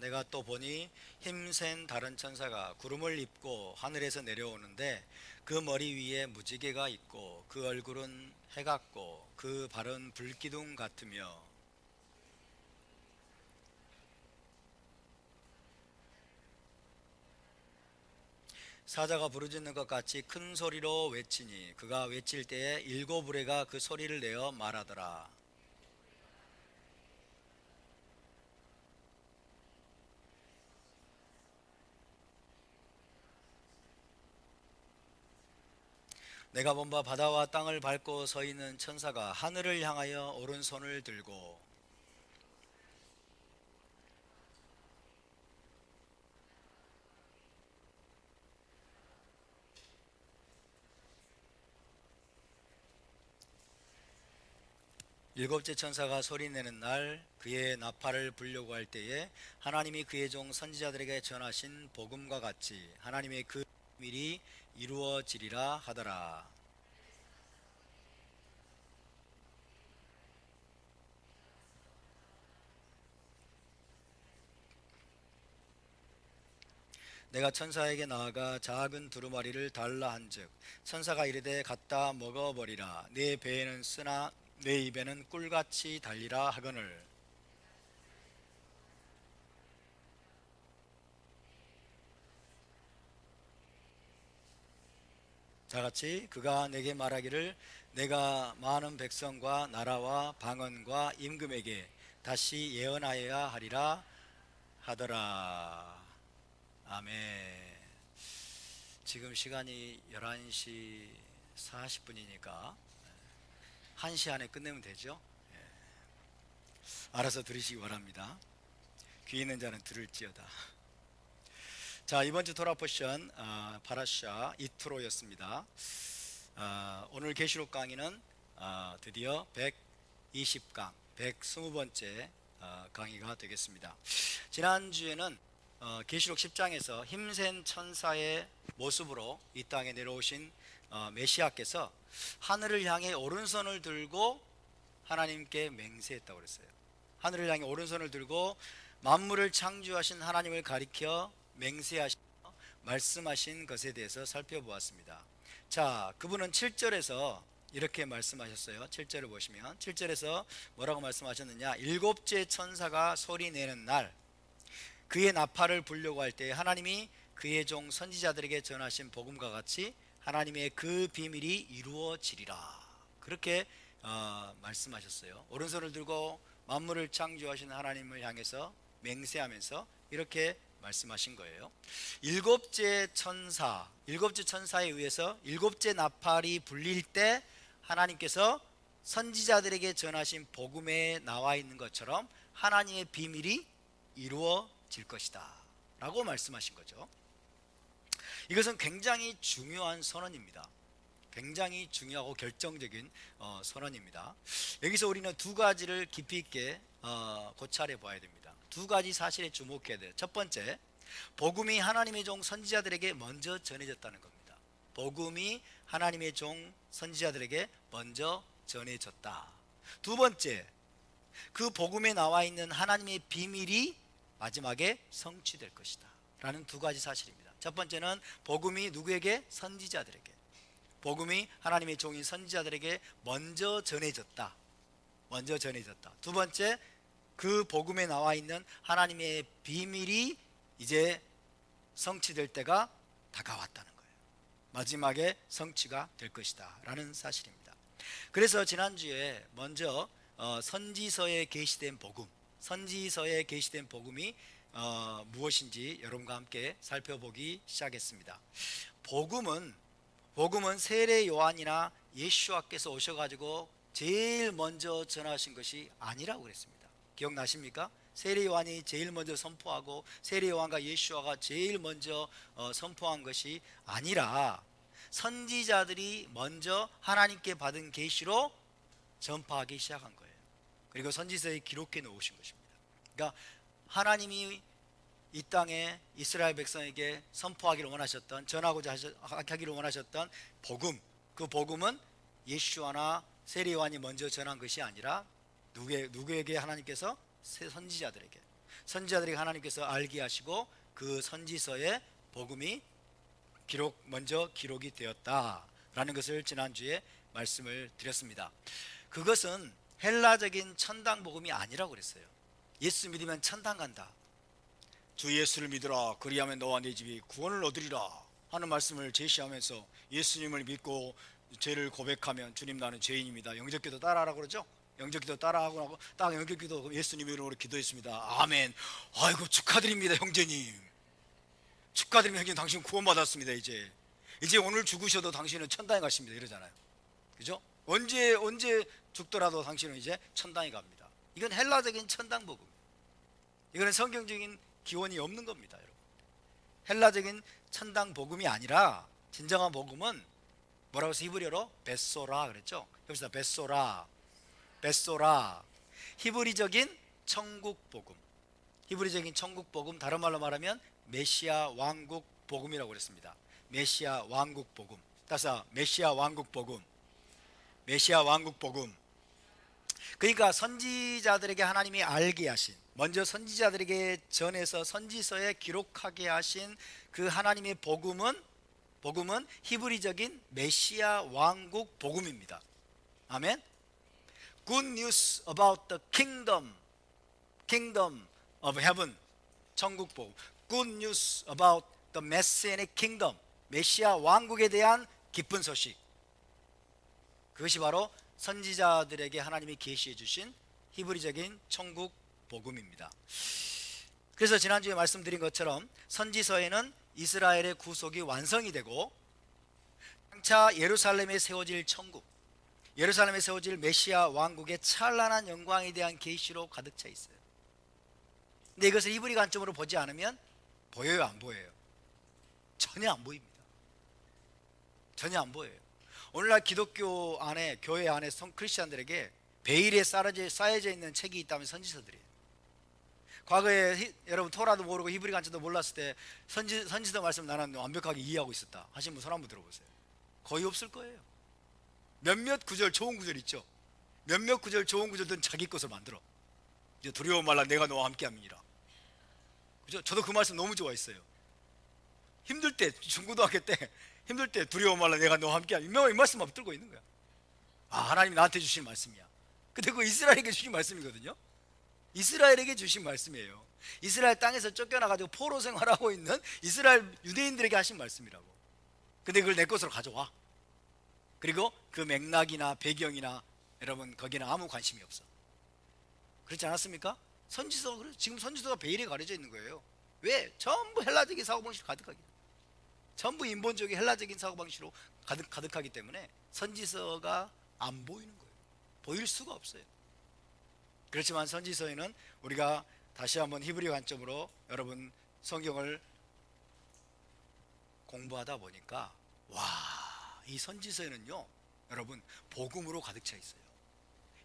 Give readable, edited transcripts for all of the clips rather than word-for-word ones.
내가 또 보니 힘센 다른 천사가 구름을 입고 하늘에서 내려오는데 그 머리 위에 무지개가 있고 그 얼굴은 해 같고 그 발은 불기둥 같으며 사자가 부르짖는 것 같이 큰 소리로 외치니 그가 외칠 때에 일곱 우레가 그 소리를 내어 말하더라. 내가 본 바 바다와 땅을 밟고 서 있는 천사가 하늘을 향하여 오른손을 들고 일곱째 천사가 소리내는 날 그의 나팔을 불려고 할 때에 하나님이 그의 종 선지자들에게 전하신 복음과 같이 하나님의 그 미리 이루어지리라 하더라. 내가 천사에게 나아가 작은 두루마리를 달라 한즉 천사가 이르되 갖다 먹어버리라. 내 배에는 쓰나 내 입에는 꿀같이 달리라 하거늘. 자같이 그가 내게 말하기를 내가 많은 백성과 나라와 방언과 임금에게 다시 예언하여야 하리라 하더라. 아멘. 지금 시간이 11시 40분이니까 1시 안에 끝내면 되죠? 알아서 들으시기 바랍니다. 귀 있는 자는 들을지어다. 자, 이번 주 토라 포션 파라샤 이트로였습니다. 오늘 계시록 강의는 드디어 120강 120번째 강의가 되겠습니다. 지난주에는 계시록 10장에서 힘센 천사의 모습으로 이 땅에 내려오신 메시아께서 하늘을 향해 오른손을 들고 하나님께 맹세했다고 그랬어요. 하늘을 향해 오른손을 들고 만물을 창조하신 하나님을 가리켜 맹세하시며 말씀하신 것에 대해서 살펴보았습니다. 자, 그분은 7절에서 이렇게 말씀하셨어요. 7절을 보시면 7절에서 뭐라고 말씀하셨느냐? 일곱째 천사가 소리내는 날 그의 나팔을 불려고 할 때 하나님이 그의 종 선지자들에게 전하신 복음과 같이 하나님의 그 비밀이 이루어지리라. 그렇게 말씀하셨어요. 오른손을 들고 만물을 창조하신 하나님을 향해서 맹세하면서 이렇게 말씀하신 거예요. 일곱째 천사에 의해서 일곱째 나팔이 불릴 때 하나님께서 선지자들에게 전하신 복음에 나와 있는 것처럼 하나님의 비밀이 이루어질 것이다 라고 말씀하신 거죠. 이것은 굉장히 중요한 선언입니다. 굉장히 중요하고 결정적인 선언입니다. 여기서 우리는 두 가지를 깊이 있게 고찰해 봐야 됩니다. 두 가지 사실에 주목해야 돼요. 첫 번째, 복음이 하나님의 종 선지자들에게 먼저 전해졌다는 겁니다. 복음이 하나님의 종 선지자들에게 먼저 전해졌다. 두 번째, 그 복음에 나와 있는 하나님의 비밀이 마지막에 성취될 것이다 라는 두 가지 사실입니다. 첫 번째는 복음이 누구에게? 선지자들에게. 복음이 하나님의 종인 선지자들에게 먼저 전해졌다. 먼저 전해졌다. 두 번째, 그 복음에 나와 있는 하나님의 비밀이 이제 성취될 때가 다가왔다는 거예요. 마지막에 성취가 될 것이다 라는 사실입니다. 그래서 지난주에 먼저 선지서에 계시된 복음, 선지서에 계시된 복음이 무엇인지 여러분과 함께 살펴보기 시작했습니다. 복음은 세례 요한이나 예수와께서 오셔가지고 제일 먼저 전하신 것이 아니라고 그랬습니다. 기억나십니까? 세례 요한이 제일 먼저 선포하고 세례 요한과 예수와가 제일 먼저 선포한 것이 아니라 선지자들이 먼저 하나님께 받은 계시로 전파하기 시작한 거예요. 그리고 선지서에 기록해 놓으신 것입니다. 그러니까 하나님이 이 땅에 이스라엘 백성에게 선포하기를 원하셨던, 전하고자 하기를 원하셨던 복음, 그 복음은 예수와나 세례 요한이 먼저 전한 것이 아니라 누구에게? 하나님께서 선지자들에게. 선지자들에게 하나님께서 알게 하시고 그 선지서에 복음이 먼저 기록이 되었다라는 것을 지난주에 말씀을 드렸습니다. 그것은 헬라적인 천당 복음이 아니라고 그랬어요. 예수 믿으면 천당 간다, 주 예수를 믿으라 그리하면 너와 네 집이 구원을 얻으리라 하는 말씀을 제시하면서 예수님을 믿고 죄를 고백하면 주님 나는 죄인입니다, 영접기도 따라하라고 그러죠. 영접기도 따라하고 나고 딱 영접기도 예수님 이름으로 기도했습니다. 아멘. 아이고 축하드립니다 형제님, 축하드립니다 형제님, 당신 구원받았습니다. 이제 오늘 죽으셔도 당신은 천당에 가십니다 이러잖아요. 그죠? 언제 죽더라도 당신은 이제 천당에 갑니다. 이건 헬라적인 천당 복음, 이거는 성경적인 기원이 없는 겁니다. 여러분, 헬라적인 천당 복음이 아니라 진정한 복음은 뭐라고 해서 히브리어로 베소라 그랬죠. 여기서 베소라 히브리적인 천국 복음, 히브리적인 천국 복음, 다른 말로 말하면 메시아 왕국 복음이라고 그랬습니다. 메시아 왕국 복음. 따라서 메시아 왕국 복음, 메시아 왕국 복음. 그러니까 선지자들에게 하나님이 알게 하신, 먼저 선지자들에게 전해서 선지서에 기록하게 하신 그 하나님의 복음은 히브리적인 메시아 왕국 복음입니다. 아멘. Good news about the kingdom of heaven, 천국 복음. Good news about the messianic kingdom, 메시아 왕국에 대한 기쁜 소식. 그것이 바로 선지자들에게 하나님이 계시해 주신 히브리적인 천국 복음입니다. 그래서 지난주에 말씀드린 것처럼 선지서에는 이스라엘의 구속이 완성이 되고 장차 예루살렘에 세워질 천국, 예루살렘에 세워질 메시아 왕국의 찬란한 영광에 대한 계시로 가득 차 있어요. 근데 이것을 히브리 관점으로 보지 않으면 보여요, 안 보여요? 전혀 안 보입니다. 전혀 안 보여요. 오늘날 기독교 안에, 교회 안에 크리스찬들에게 베일에 쌓여져 있는 책이 있다면 선지서들이에요. 과거에 여러분 토라도 모르고 히브리 관점도 몰랐을 때 선지서 말씀 나는 완벽하게 이해하고 있었다 하신 분 손 한번 들어보세요. 거의 없을 거예요. 몇몇 구절 좋은 구절 있죠. 몇몇 구절 좋은 구절들은 자기 것을 만들어. 이제 두려워 말라 내가 너와 함께 함이니라. 그죠? 저도 그 말씀 너무 좋아했어요. 힘들 때, 중고등학교 때 힘들 때 두려워 말라 내가 너와 함께 함이니라, 이 말씀만 붙들고 있는 거야. 아, 하나님이 나한테 주신 말씀이야. 근데 그거 이스라엘에게 주신 말씀이거든요. 이스라엘에게 주신 말씀이에요. 이스라엘 땅에서 쫓겨나가지고 포로 생활하고 있는 이스라엘 유대인들에게 하신 말씀이라고. 근데 그걸 내 것으로 가져와. 그리고 그 맥락이나 배경이나 여러분 거기는 아무 관심이 없어. 그렇지 않았습니까? 선지서, 지금 선지서가 베일에 가려져 있는 거예요. 왜? 전부 헬라적인 사고방식으로 가득하기, 전부 인본적인 헬라적인 사고방식으로 가득하기 때문에 선지서가 안 보이는 거예요. 보일 수가 없어요. 그렇지만 선지서에는 우리가 다시 한번 히브리 관점으로 여러분 성경을 공부하다 보니까 와, 이 선지서에는요 여러분 복음으로 가득 차 있어요.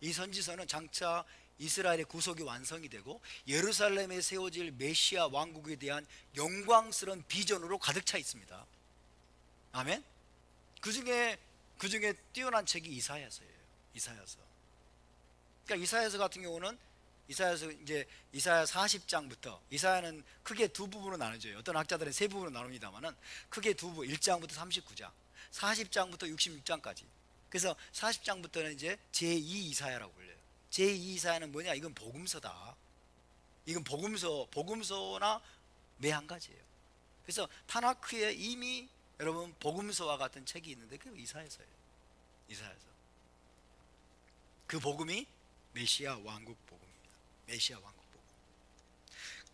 이 선지서는 장차 이스라엘의 구속이 완성이 되고 예루살렘에 세워질 메시아 왕국에 대한 영광스러운 비전으로 가득 차 있습니다. 아멘. 그중에 뛰어난 책이 이사야서예요. 이사야서. 그러니까 이사야서 같은 경우는 이사야서 이제 이사야 40장부터, 이사야는 크게 두 부분으로 나눠져요. 어떤 학자들은 세 부분으로 나눕니다만은 크게 두 부분, 1장부터 39장, 40장부터 66장까지. 그래서 40장부터는 이제 제2 이사야라고 불려요. 제2 이사야는 뭐냐? 이건 복음서다. 이건 복음서나 매 한 가지예요. 그래서 타나크에 이미 여러분 복음서와 같은 책이 있는데 그게 이사야서예요. 이사야서. 그 복음이 메시아 왕국 복음입니다. 메시아 왕국 복음.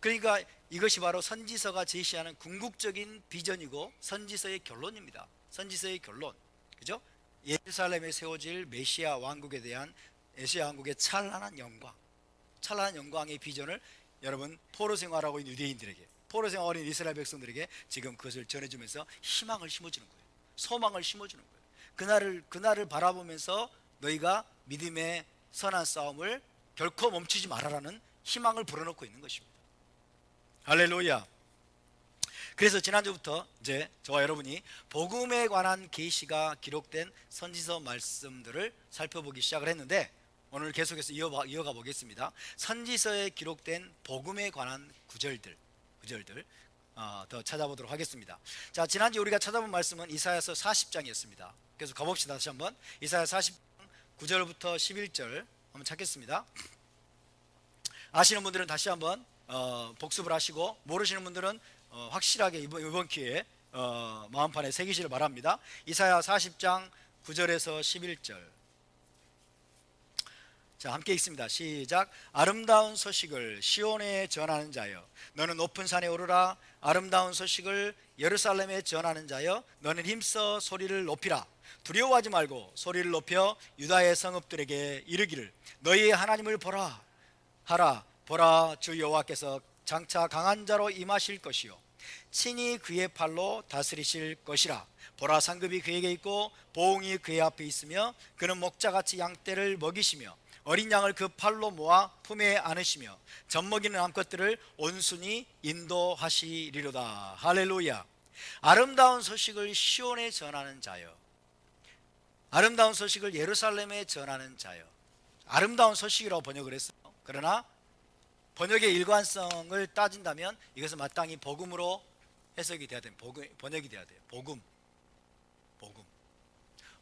그러니까 이것이 바로 선지서가 제시하는 궁극적인 비전이고 선지서의 결론입니다. 선지서의 결론, 그죠? 예루살렘에 세워질 메시아 왕국에 대한 메시아 왕국의 찬란한 영광, 찬란한 영광의 비전을 여러분 포로 생활하고 있는 유대인들에게, 포로 생활하고 있는 이스라엘 백성들에게 지금 그것을 전해주면서 희망을 심어주는 거예요. 소망을 심어주는 거예요. 그날을 바라보면서 너희가 믿음의 선한 싸움을 결코 멈추지 말아라는 희망을 불어넣고 있는 것입니다. 할렐루야. 그래서 지난주부터 이제 저와 여러분이 복음에 관한 계시가 기록된 선지서 말씀들을 살펴보기 시작을 했는데 오늘 계속해서 이어가 보겠습니다. 선지서에 기록된 복음에 관한 구절들 더 찾아보도록 하겠습니다. 자, 지난주 우리가 찾아본 말씀은 이사야서 40장이었습니다. 그래서 가봅시다. 다시 한번 이사야 40장 9절부터 11절 한번 찾겠습니다. 아시는 분들은 다시 한번 복습을 하시고, 모르시는 분들은 확실하게 이번 기회에 마음판에 새기시를 바랍니다. 이사야 40장 9절에서 11절. 자, 함께 읽습니다. 시작. 아름다운 소식을 시온에 전하는 자여, 너는 높은 산에 오르라. 아름다운 소식을 예루살렘에 전하는 자여, 너는 힘써 소리를 높이라. 두려워하지 말고 소리를 높여 유다의 성읍들에게 이르기를, 너희의 하나님을 보라 하라. 보라, 주 여호와께서 장차 강한 자로 임하실 것이요 친히 그의 팔로 다스리실 것이라. 보라, 상급이 그에게 있고 보응이 그의 앞에 있으며, 그는 목자같이 양떼를 먹이시며 어린 양을 그 팔로 모아 품에 안으시며 젖먹이는 암컷들을 온순히 인도하시리로다. 할렐루야. 아름다운 소식을 시온에 전하는 자여, 아름다운 소식을 예루살렘에 전하는 자여. 아름다운 소식이라고 번역을 했어요. 그러나 번역의 일관성을 따진다면 이것은 마땅히 복음으로 해석이 돼야 돼요. 번역이 돼야 돼요.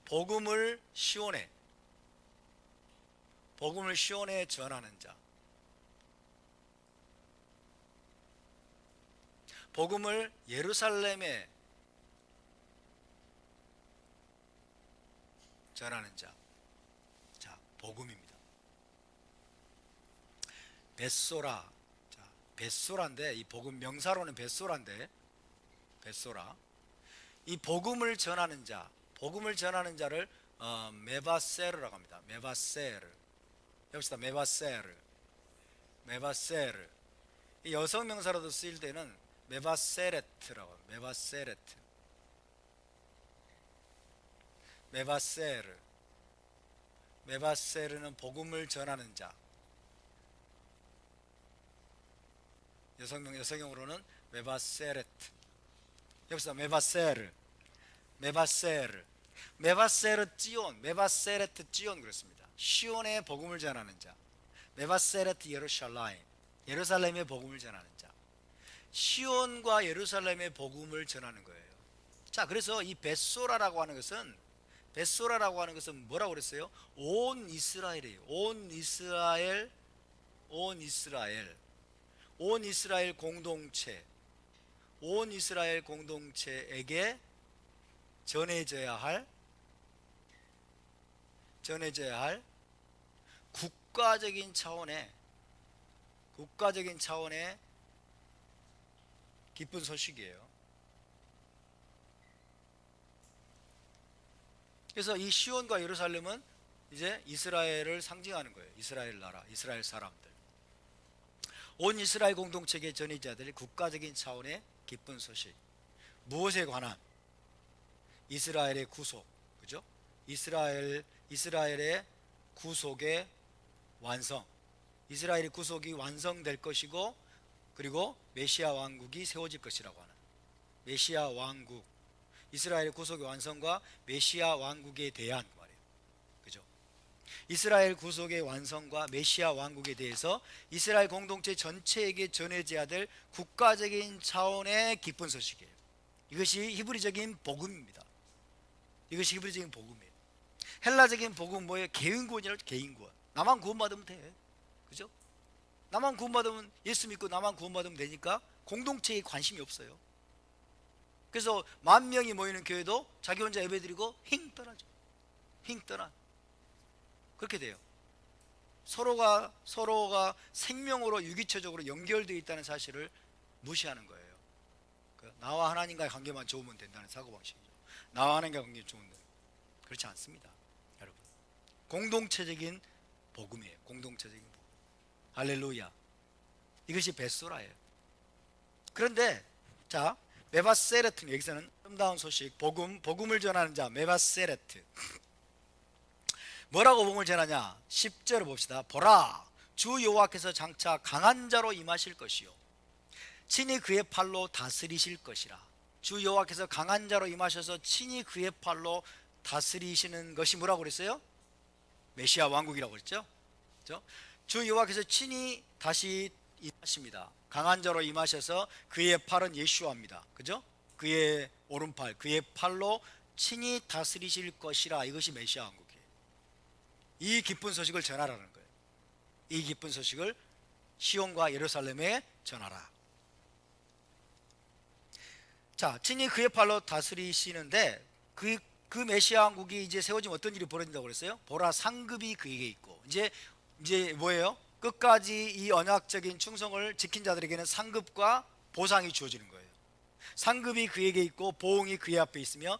복음을 시온에 전하는 자, 복음을 예루살렘에 전하는 자. 자, 복음입니다. 벳소라. 자, 벳소라인데, 이 복음 명사로는 벳소라인데, 벳소라. 이 복음을 전하는 자를 메바세르라고 합니다. 메바세르. 여기서 메바세르. 이 여성 명사로도 쓰일 때는 메바세레트라고 합니다. 메바세르는 복음을 전하는 자. 여성형으로는 메바세레트. 여기서 메바세레트 찌온 그렇습니다. 시온의 복음을 전하는 자. 메바세레트 예루살렘의 복음을 전하는 자. 시온과 예루살렘의 복음을 전하는 거예요. 자, 그래서 이 벳소라라고 하는 것은 뭐라고 그랬어요? 온 이스라엘이에요. 온 이스라엘 공동체에게 전해져야 할 국가적인 차원의 기쁜 소식이에요. 그래서 이 시온과 예루살렘은 이제 이스라엘을 상징하는 거예요. 이스라엘 나라, 이스라엘 사람들. 온 이스라엘 공동체의 전해자들이 국가적인 차원의 기쁜 소식. 무엇에 관한? 이스라엘의 구속, 그죠? 이스라엘의 구속의 완성. 이스라엘의 구속이 완성될 것이고, 그리고 메시아 왕국이 세워질 것이라고 하는 메시아 왕국. 이스라엘의 구속의 완성과 메시아 왕국에 대한 말이에요. 그죠? 이스라엘 구속의 완성과 메시아 왕국에 대해서 이스라엘 공동체 전체에게 전해져야 될 국가적인 차원의 기쁜 소식이에요. 이것이 히브리적인 복음입니다. 이것이 히브리적인 복음이에요. 헬라적인 복음 뭐예요? 개인구원이라고. 개인구원. 나만 구원받으면 돼. 그죠? 나만 구원받으면, 예수 믿고 나만 구원받으면 되니까 공동체에 관심이 없어요. 그래서 10,000명이 모이는 교회도 자기 혼자 예배드리고 힝 떠나죠. 그렇게 돼요. 서로가 생명으로 유기체적으로 연결되어 있다는 사실을 무시하는 거예요. 나와 하나님과의 관계만 좋으면 된다는 사고방식이죠. 나와 하나님과의 관계 좋은데 그렇지 않습니다, 여러분. 공동체적인 복음이에요. 공동체적인 복음. 할렐루야. 이것이 벳소라예요. 그런데 자, 메바세레트는 여기서는 아름다운 소식, 복음을 전하는 자, 메바세레트. 뭐라고 복음을 전하냐? 10절을 봅시다. 보라, 주 여호와께서 장차 강한 자로 임하실 것이요 친히 그의 팔로 다스리실 것이라. 주 여호와께서 강한 자로 임하셔서 친히 그의 팔로 다스리시는 것이 뭐라고 그랬어요? 메시아 왕국이라고 그랬죠? 그죠? 주 여호와께서 친히 다시 임하십니다. 강한 자로 임하셔서 그의 팔은 예수아입니다. 그죠? 그의 오른팔, 그의 팔로 친히 다스리실 것이라. 이것이 메시아 왕국이에요. 이 기쁜 소식을 전하라는 거예요. 이 기쁜 소식을 시온과 예루살렘에 전하라. 자, 친히 그의 팔로 다스리시는데 그 메시아 왕국이 이제 세워지면 어떤 일이 벌어진다고 그랬어요? 보라, 상급이 그에게 있고. 이제 뭐예요? 끝까지 이 언약적인 충성을 지킨 자들에게는 상급과 보상이 주어지는 거예요. 상급이 그에게 있고 보응이 그의 앞에 있으며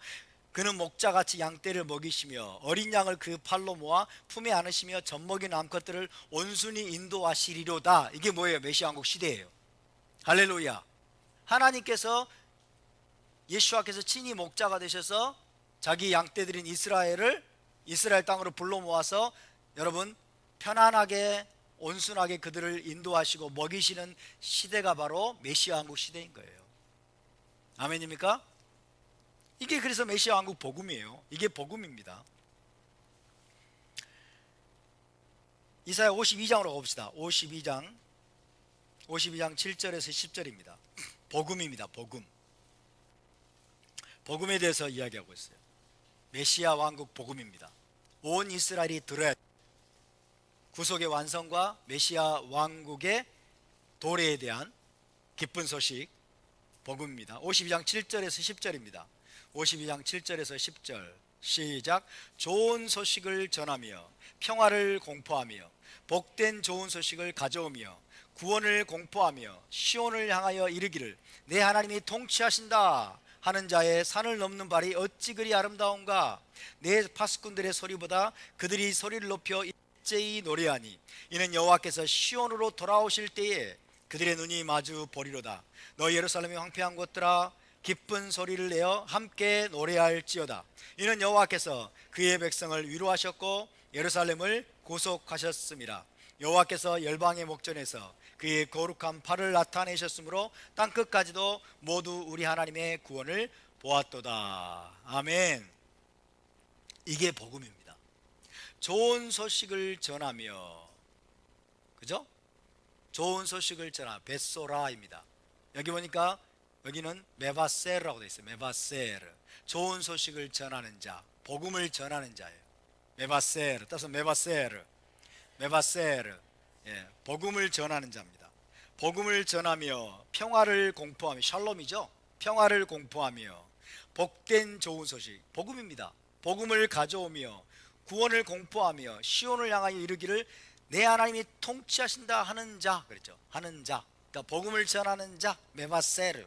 그는 목자같이 양떼를 먹이시며 어린 양을 그 팔로 모아 품에 안으시며 젖먹인 암컷들을 온순히 인도하시리로다. 이게 뭐예요? 메시아 왕국 시대예요. 할렐루야. 하나님께서, 예수와께서 친히 목자가 되셔서 자기 양떼들인 이스라엘 땅으로 불러 모아서 여러분 편안하게 온순하게 그들을 인도하시고 먹이시는 시대가 바로 메시아 왕국 시대인 거예요. 아멘입니까? 이게 그래서 메시아 왕국 복음이에요. 이게 복음입니다. 이사야 52장으로 가봅시다. 52장 7절에서 10절입니다. 복음입니다. 복음에 대해서 이야기하고 있어요. 메시아 왕국 복음입니다. 온 이스라엘이 들어야, 구속의 완성과 메시아 왕국의 도래에 대한 기쁜 소식 복음입니다. 52장 7절에서 10절입니다. 52장 7절에서 10절 시작. 좋은 소식을 전하며 평화를 공포하며 복된 좋은 소식을 가져오며 구원을 공포하며 시온을 향하여 이르기를 내 하나님이 통치하신다 하는 자의 산을 넘는 발이 어찌 그리 아름다운가. 내 파수꾼들의 소리보다 그들이 소리를 높여 일제히 노래하니 이는 여호와께서 시온으로 돌아오실 때에 그들의 눈이 마주 보리로다. 너 예루살렘의 황폐한 곳들아 기쁜 소리를 내어 함께 노래할지어다. 이는 여호와께서 그의 백성을 위로하셨고 예루살렘을 구속하셨습니다. 여호와께서 열방의 목전에서 그의 거룩한 팔을 나타내셨으므로 땅끝까지도 모두 우리 하나님의 구원을 보았도다. 아멘. 이게 복음입니다. 좋은 소식을 전하며, 그죠? 좋은 소식을 전하, 베소라입니다. 여기 보니까 여기는 메바세르라고 되어 있어요. 메바세르, 좋은 소식을 전하는 자, 복음을 전하는 자예요. 메바세르, 따라서 메바세르, 예, 복음을 전하는 자입니다. 복음을 전하며 평화를 공포하며, 샬롬이죠. 평화를 공포하며 복된 좋은 소식, 복음입니다. 복음을 가져오며 구원을 공포하며 시온을 향하여 이르기를 내 하나님이 통치하신다 하는 자, 그랬죠. 하는 자, 그러니까 복음을 전하는 자, 메바세르.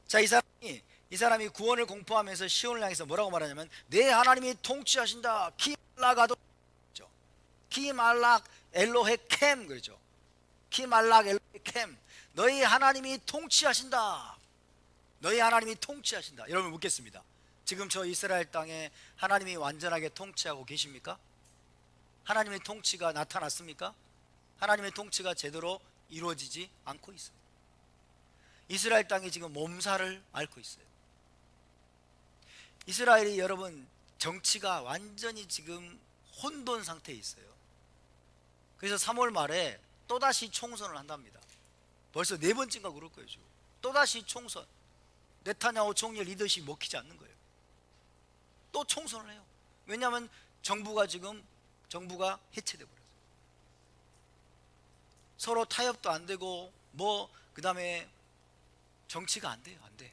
자, 이 사람이 구원을 공포하면서 시온을 향해서 뭐라고 말하냐면 내 하나님이 통치하신다. 키말라가도, 키말락 엘로헤 캠, 그렇죠. 키말락 엘로헤 캠, 너희 하나님이 통치하신다. 너희 하나님이 통치하신다. 여러분 묻겠습니다. 지금 저 이스라엘 땅에 하나님이 완전하게 통치하고 계십니까? 하나님의 통치가 나타났습니까? 하나님의 통치가 제대로 이루어지지 않고 있어요. 이스라엘 땅이 지금 몸살을 앓고 있어요. 이스라엘이 여러분 정치가 완전히 지금 혼돈 상태에 있어요. 그래서 3월 말에 또다시 총선을 한답니다. 벌써 4번째인가 그럴 거예요. 지금 또다시 총선. 네타냐후 총리 리더십이 먹히지 않는 거예요. 또 총선을 해요. 왜냐하면 정부가 해체돼 버렸어요. 서로 타협도 안 되고 그 다음에 정치가 안 돼요. 안 돼.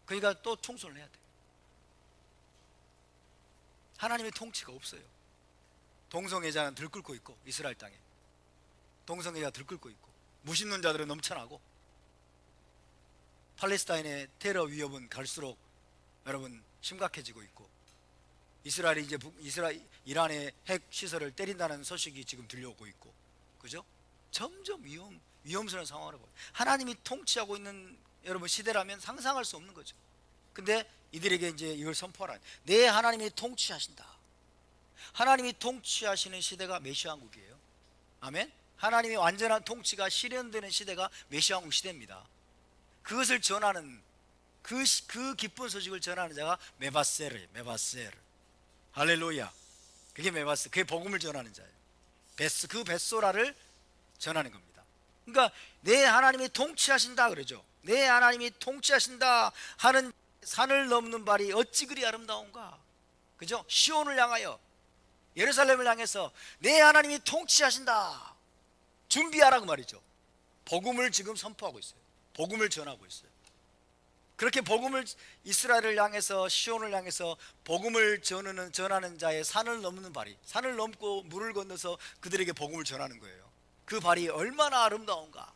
그러니까 또 총선을 해야 돼. 하나님의 통치가 없어요. 동성애자는 들끓고 있고, 이스라엘 땅에 동성애자 들끓고 있고, 무신론 자들은 넘쳐나고, 팔레스타인의 테러 위협은 갈수록 여러분 심각해지고 있고, 이스라엘이 이제 이란의 핵 시설을 때린다는 소식이 지금 들려오고 있고, 그죠? 점점 위험스러운 상황으로 보여요. 하나님이 통치하고 있는 여러분 시대라면 상상할 수 없는 거죠. 근데 이들에게 이제 이걸 선포하라. 내 하나님이 통치하신다. 하나님이 통치하시는 시대가 메시아 왕국이에요. 아멘. 하나님의 완전한 통치가 실현되는 시대가 메시아 왕국 시대입니다. 그것을 전하는 그 기쁜 소식을 전하는 자가 메바세르. 할렐루야. 그게 메마스, 그게 복음을 전하는 자예요. 그 벳소라를 전하는 겁니다. 그러니까 내 하나님이 통치하신다 그러죠. 내 하나님이 통치하신다 하는 산을 넘는 발이 어찌 그리 아름다운가. 그죠? 시온을 향하여, 예루살렘을 향해서 내 하나님이 통치하신다 준비하라고 말이죠. 복음을 지금 선포하고 있어요. 복음을 전하고 있어요. 그렇게 복음을, 이스라엘을 향해서, 시온을 향해서 복음을 전하는 자의 산을 넘는 발이, 산을 넘고 물을 건너서 그들에게 복음을 전하는 거예요. 그 발이 얼마나 아름다운가.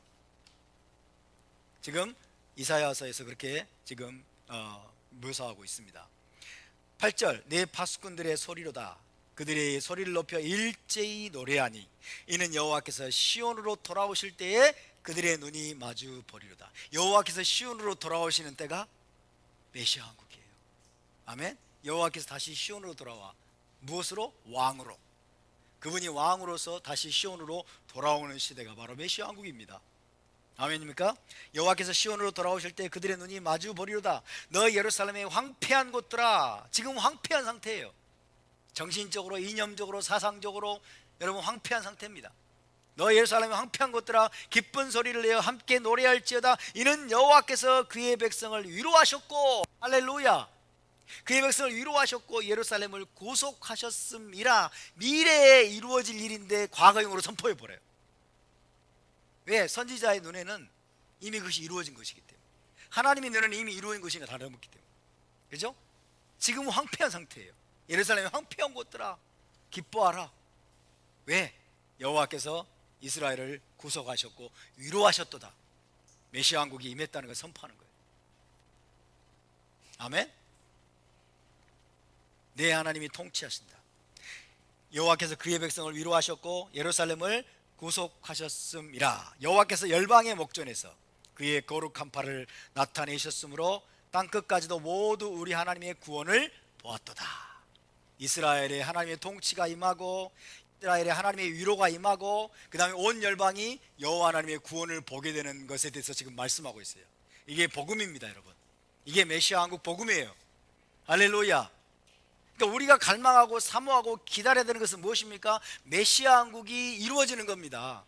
지금 이사야서에서 그렇게 지금 묘사하고 있습니다. 8절, 내 파수꾼들의 소리로다. 그들의 소리를 높여 일제히 노래하니 이는 여호와께서 시온으로 돌아오실 때에 그들의 눈이 마주 보리로다. 여호와께서 시온으로 돌아오시는 때가 메시아 왕국이에요. 아멘. 여호와께서 다시 시온으로 돌아와, 무엇으로? 왕으로. 그분이 왕으로서 다시 시온으로 돌아오는 시대가 바로 메시아 왕국입니다. 아멘입니까? 여호와께서 시온으로 돌아오실 때 그들의 눈이 마주 보리로다. 너 예루살렘의 황폐한 곳들아. 지금 황폐한 상태예요. 정신적으로, 이념적으로, 사상적으로 여러분 황폐한 상태입니다. 너 예루살렘의 황폐한 곳들아, 기쁜 소리를 내어 함께 노래할지어다. 이는 여호와께서 그의 백성을 위로하셨고, 할렐루야, 그의 백성을 위로하셨고 예루살렘을 구속하셨음이라. 미래에 이루어질 일인데 과거형으로 선포해버려요. 왜? 선지자의 눈에는 이미 그것이 이루어진 것이기 때문에, 하나님의 눈에는 이미 이루어진 것이 다름없기 때문에. 그죠? 지금은 황폐한 상태예요. 예루살렘의 황폐한 곳들아, 기뻐하라. 왜? 여호와께서 이스라엘을 구속하셨고 위로하셨도다. 메시아 왕국이 임했다는 걸 선포하는 거예요. 아멘. 내 하나님이 통치하신다. 여호와께서 그의 백성을 위로하셨고 예루살렘을 구속하셨음이라. 여호와께서 열방의 목전에서 그의 거룩한 팔을 나타내셨으므로 땅끝까지도 모두 우리 하나님의 구원을 보았도다. 이스라엘의 하나님의 통치가 임하고, 이스라엘의 하나님의 위로가 임하고, 그 다음에 온 열방이 여호와 하나님의 구원을 보게 되는 것에 대해서 지금 말씀하고 있어요. 이게 복음입니다, 여러분. 이게 메시아 왕국 복음이에요. 할렐루야. 그러니까 우리가 갈망하고 사모하고 기다려야 되는 것은 무엇입니까? 메시아 왕국이 이루어지는 겁니다.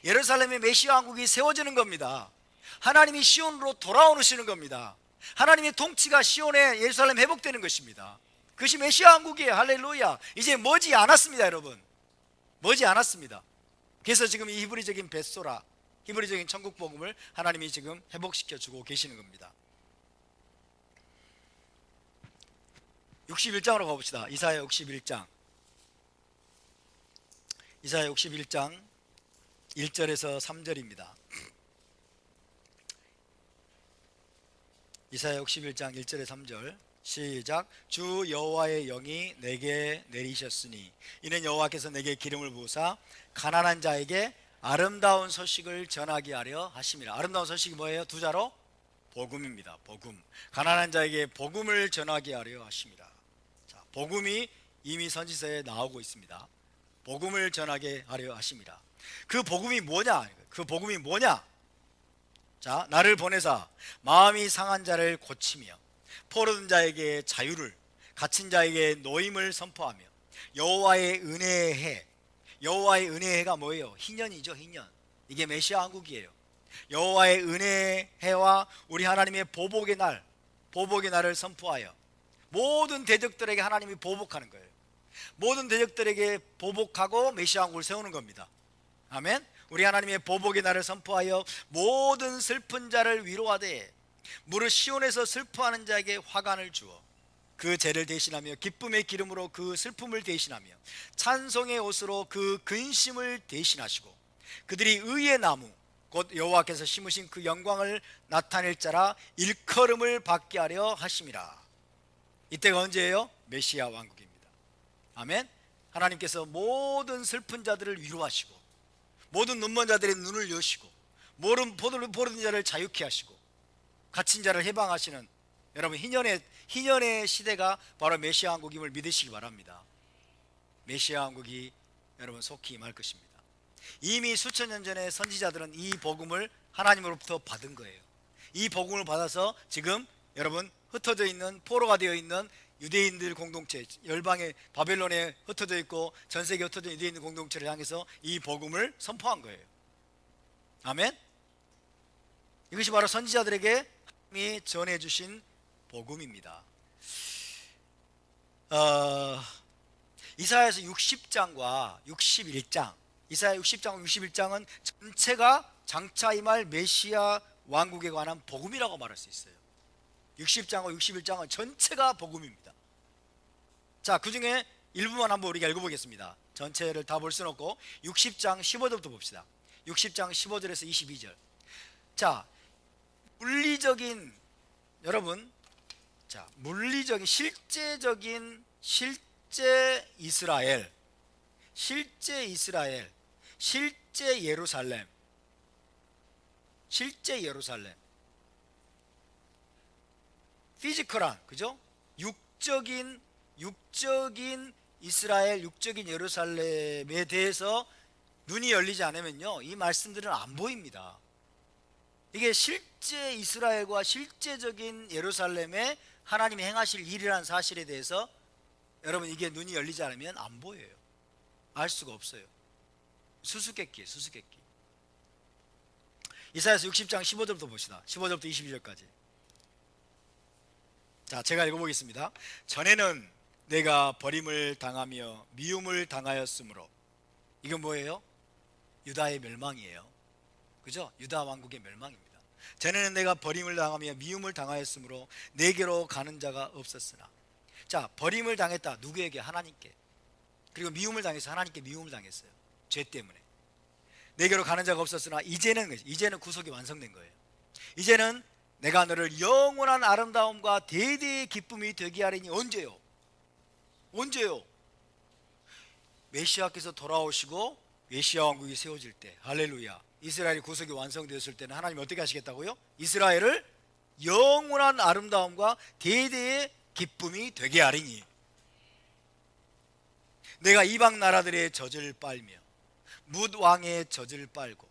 예루살렘의 메시아 왕국이 세워지는 겁니다. 하나님이 시온으로 돌아오시는 겁니다. 하나님의 통치가 시온에, 예루살렘 회복되는 것입니다. 그것이 메시아 왕국이에요. 할렐루야. 이제 머지 않았습니다, 여러분. 머지 않았습니다. 그래서 지금 이 히브리적인 벳소라, 히브리적인 천국 복음을 하나님이 지금 회복시켜 주고 계시는 겁니다. 61장으로 가봅시다. 이사야 61장. 이사야 61장 1절에서 3절입니다. 이사야 61장 1절에 3절 시작. 주 여호와의 영이 내게 내리셨으니 이는 여호와께서 내게 기름을 부으사 가난한 자에게 아름다운 소식을 전하게 하려 하심이라. 아름다운 소식이 뭐예요? 두 자로 복음입니다. 복음. 가난한 자에게 복음을 전하게 하려 하심이라. 자, 복음이 이미 선지서에 나오고 있습니다. 복음을 전하게 하려 하심이라. 그 복음이 뭐냐? 그 복음이 뭐냐? 자, 나를 보내사 마음이 상한 자를 고치며 포로된 자에게 자유를, 갇힌 자에게 노임을 선포하며 여호와의 은혜의 해. 여호와의 은혜의 해가 뭐예요? 희년이죠, 희년. 이게 메시아 왕국이에요. 여호와의 은혜의 해와 우리 하나님의 보복의 날, 보복의 날을 선포하여 모든 대적들에게 하나님이 보복하는 거예요. 모든 대적들에게 보복하고 메시아 왕국을 세우는 겁니다. 아멘. 우리 하나님의 보복의 날을 선포하여 모든 슬픈 자를 위로하되 무릇 시온에서 슬퍼하는 자에게 화관을 주어 그 죄를 대신하며 기쁨의 기름으로 그 슬픔을 대신하며 찬송의 옷으로 그 근심을 대신하시고 그들이 의의 나무 곧 여호와께서 심으신 그 영광을 나타낼 자라 일컬음을 받게 하려 하심이라. 이때가 언제예요? 메시아 왕국입니다. 아멘. 하나님께서 모든 슬픈 자들을 위로하시고 모든 눈먼 자들의 눈을 여시고 모든 포로된 자를 자유케 하시고 갇힌 자를 해방하시는, 여러분, 희년의 시대가 바로 메시아 왕국임을 믿으시기 바랍니다. 메시아 왕국이 여러분 속히 임할 것입니다. 이미 수천 년 전에 선지자들은 이 복음을 하나님으로부터 받은 거예요. 이 복음을 받아서 지금 여러분 흩어져 있는, 포로가 되어 있는 유대인들 공동체, 열방의 바벨론에 흩어져 있고 전 세계에 흩어져 있는 유대인 공동체를 향해서 이 복음을 선포한 거예요. 아멘. 이것이 바로 선지자들에게 하나님이 전해주신 복음입니다. 이사야서 60장과 61장, 이사야 60장과 61장은 전체가 장차 임할 메시아 왕국에 관한 복음이라고 말할 수 있어요. 60장과 61장은 전체가 복음입니다. 자, 그 중에 일부만 한번 우리가 읽어보겠습니다. 전체를 다 볼 수는 없고 60장 15절부터 봅시다. 60장 15절에서 22절. 자, 물리적인, 여러분, 자, 물리적인 실제 이스라엘, 실제 예루살렘, 피지컬한, 그죠? 육적인 이스라엘, 육적인 예루살렘에 대해서 눈이 열리지 않으면요, 이 말씀들은 안 보입니다. 이게 실제 이스라엘과 실제적인 예루살렘에 하나님이 행하실 일이라는 사실에 대해서 여러분, 이게 눈이 열리지 않으면 안 보여요. 알 수가 없어요. 수수께끼예요, 수수께끼. 이사야서 60장 15절부터 봅시다. 15절부터 22절까지. 자, 제가 읽어보겠습니다. 전에는 내가 버림을 당하며 미움을 당하였으므로, 이건 뭐예요? 유다의 멸망이에요. 그죠? 유다 왕국의 멸망입니다. 전에는 내가 버림을 당하며 미움을 당하였으므로 내게로 가는 자가 없었으나. 자, 버림을 당했다. 누구에게? 하나님께. 그리고 미움을 당해서 하나님께 미움을 당했어요. 죄 때문에. 내게로 가는 자가 없었으나 이제는 구속이 완성된 거예요. 이제는 내가 너를 영원한 아름다움과 대대의 기쁨이 되게 하리니. 언제요? 메시아께서 돌아오시고 메시아 왕국이 세워질 때, 할렐루야, 이스라엘이 구속이 완성되었을 때는 하나님 어떻게 하시겠다고요? 이스라엘을 영원한 아름다움과 대대의 기쁨이 되게 하리니. 내가 이방 나라들의 젖을 빨며 뭇 왕의 젖을 빨고.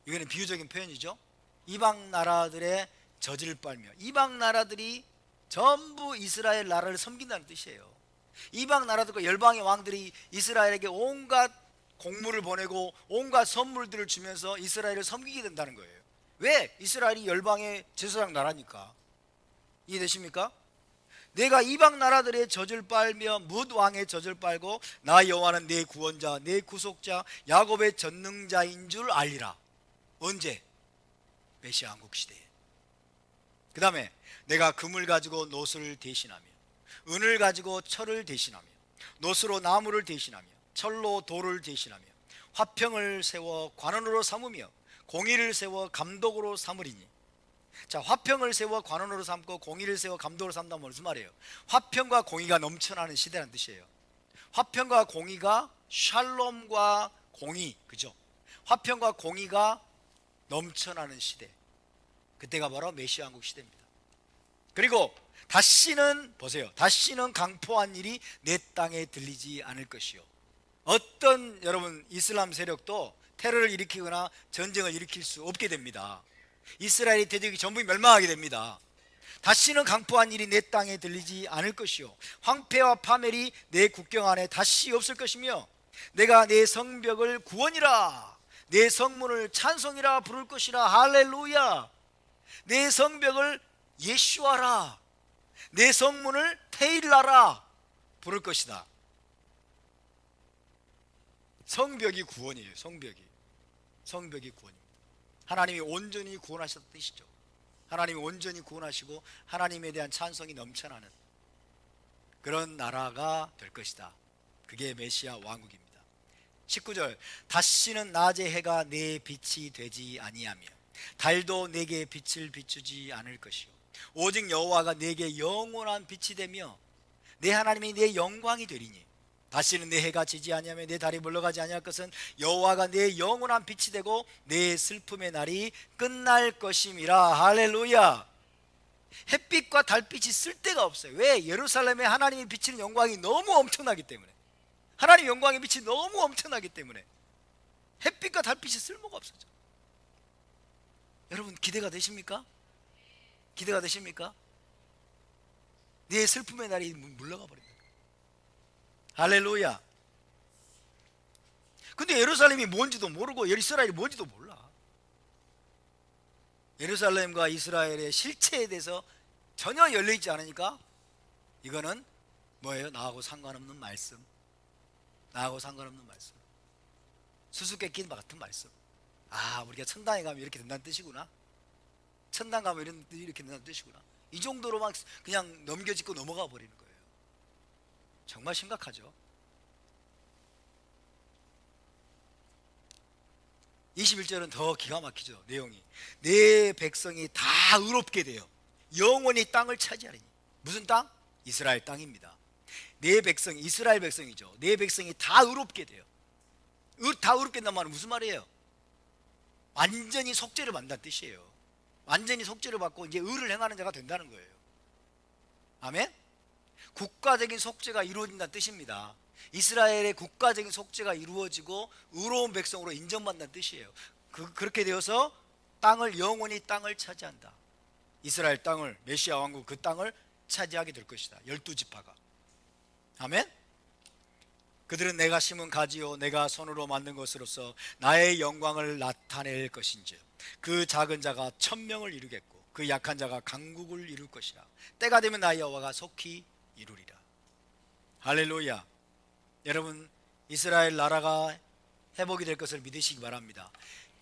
이거는 비유적인 표현이죠. 이방 나라들의 젖을 빨며, 이방 나라들이 전부 이스라엘 나라를 섬긴다는 뜻이에요. 이방 나라들과 열방의 왕들이 이스라엘에게 온갖 곡물을 보내고 온갖 선물들을 주면서 이스라엘을 섬기게 된다는 거예요. 왜? 이스라엘이 열방의 제사장 나라니까. 이해되십니까? 내가 이방 나라들의 젖을 빨며 뭇 왕의 젖을 빨고 나 여호와는 내 구원자, 내 구속자, 야곱의 전능자인 줄 알리라. 언제? 메시아 왕국 시대에. 그 다음에 내가 금을 가지고 노스를 대신하며 은을 가지고 철을 대신하며 노스로 나무를 대신하며 철로 돌을 대신하며 화평을 세워 관원으로 삼으며 공의를 세워 감독으로 삼으리니. 자, 화평을 세워 관원으로 삼고 공의를 세워 감독으로 삼다면 무슨 말이에요? 화평과 공의가 넘쳐나는 시대라는 뜻이에요. 화평과 공의가, 샬롬과 공의, 그죠? 화평과 공의가 넘쳐나는 시대, 그때가 바로 메시아 왕국 시대입니다. 그리고 다시는, 보세요, 다시는 강포한 일이 내 땅에 들리지 않을 것이요. 어떤, 여러분, 이슬람 세력도 테러를 일으키거나 전쟁을 일으킬 수 없게 됩니다. 이스라엘의 대적이 전부 멸망하게 됩니다. 다시는 강포한 일이 내 땅에 들리지 않을 것이요 황폐와 파멸이 내 국경 안에 다시 없을 것이며 내가 내 성벽을 구원이라 내 성문을 찬송이라 부를 것이라. 할렐루야. 내 성벽을 예슈아라, 내 성문을 테일라라 부를 것이다. 성벽이 구원이에요. 성벽이 구원입니다. 하나님이 온전히 구원하셨다는 뜻이죠. 하나님이 온전히 구원하시고 하나님에 대한 찬송이 넘쳐나는 그런 나라가 될 것이다. 그게 메시아 왕국입니다. 19절, 다시는 낮의 해가 내 빛이 되지 아니하며 달도 내게 빛을 비추지 않을 것이요 오직 여호와가 내게 영원한 빛이 되며 내 하나님이 내 영광이 되리니. 다시는 내 해가 지지 아니하며 내 달이 물러가지 아니할 것은 여호와가 내 영원한 빛이 되고 내 슬픔의 날이 끝날 것임이라. 할렐루야. 햇빛과 달빛이 쓸데가 없어요. 왜? 예루살렘에 하나님이 비치는 영광이 너무 엄청나기 때문에. 하나님 영광의 빛이 너무 엄청나기 때문에 햇빛과 달빛이 쓸모가 없어져. 여러분, 기대가 되십니까? 기대가 되십니까? 네 슬픔의 날이 물러가 버린다. 할렐루야. 근데 예루살렘이 뭔지도 모르고 이스라엘이 뭔지도 몰라. 예루살렘과 이스라엘의 실체에 대해서 전혀 열려있지 않으니까 이거는 뭐예요? 나하고 상관없는 말씀. 나하고 상관없는 말씀. 수수께끼 같은 말씀. 아, 우리가 천당에 가면 이렇게 된다는 뜻이구나. 천당 가면 이렇게 된다는 뜻이구나. 이 정도로만 그냥 넘겨짚고 넘어가 버리는 거예요. 정말 심각하죠. 21절은 더 기가 막히죠. 내용이 내 백성이 다 의롭게 돼요. 영원히 땅을 차지하리니. 무슨 땅? 이스라엘 땅입니다. 내 백성이 이스라엘 백성이죠. 내 백성이 다 의롭게 돼요. 다 의롭게 된다는 말은 무슨 말이에요? 완전히 속죄를 받는다는 뜻이에요. 완전히 속죄를 받고 이제 의를 행하는 자가 된다는 거예요. 아멘? 국가적인 속죄가 이루어진다는 뜻입니다. 이스라엘의 국가적인 속죄가 이루어지고 의로운 백성으로 인정받는다는 뜻이에요. 그렇게 되어서 영원히 땅을 차지한다. 이스라엘 땅을, 메시아 왕국 그 땅을 차지하게 될 것이다. 12지파가. 아멘? 그들은 내가 심은 가지요 내가 손으로 만든 것으로서 나의 영광을 나타낼 것인지 그 작은 자가 1000명을 이루겠고 그 약한 자가 강국을 이룰 것이라. 때가 되면 나 여호와가 속히 이루리라. 할렐루야. 여러분, 이스라엘 나라가 회복이 될 것을 믿으시기 바랍니다.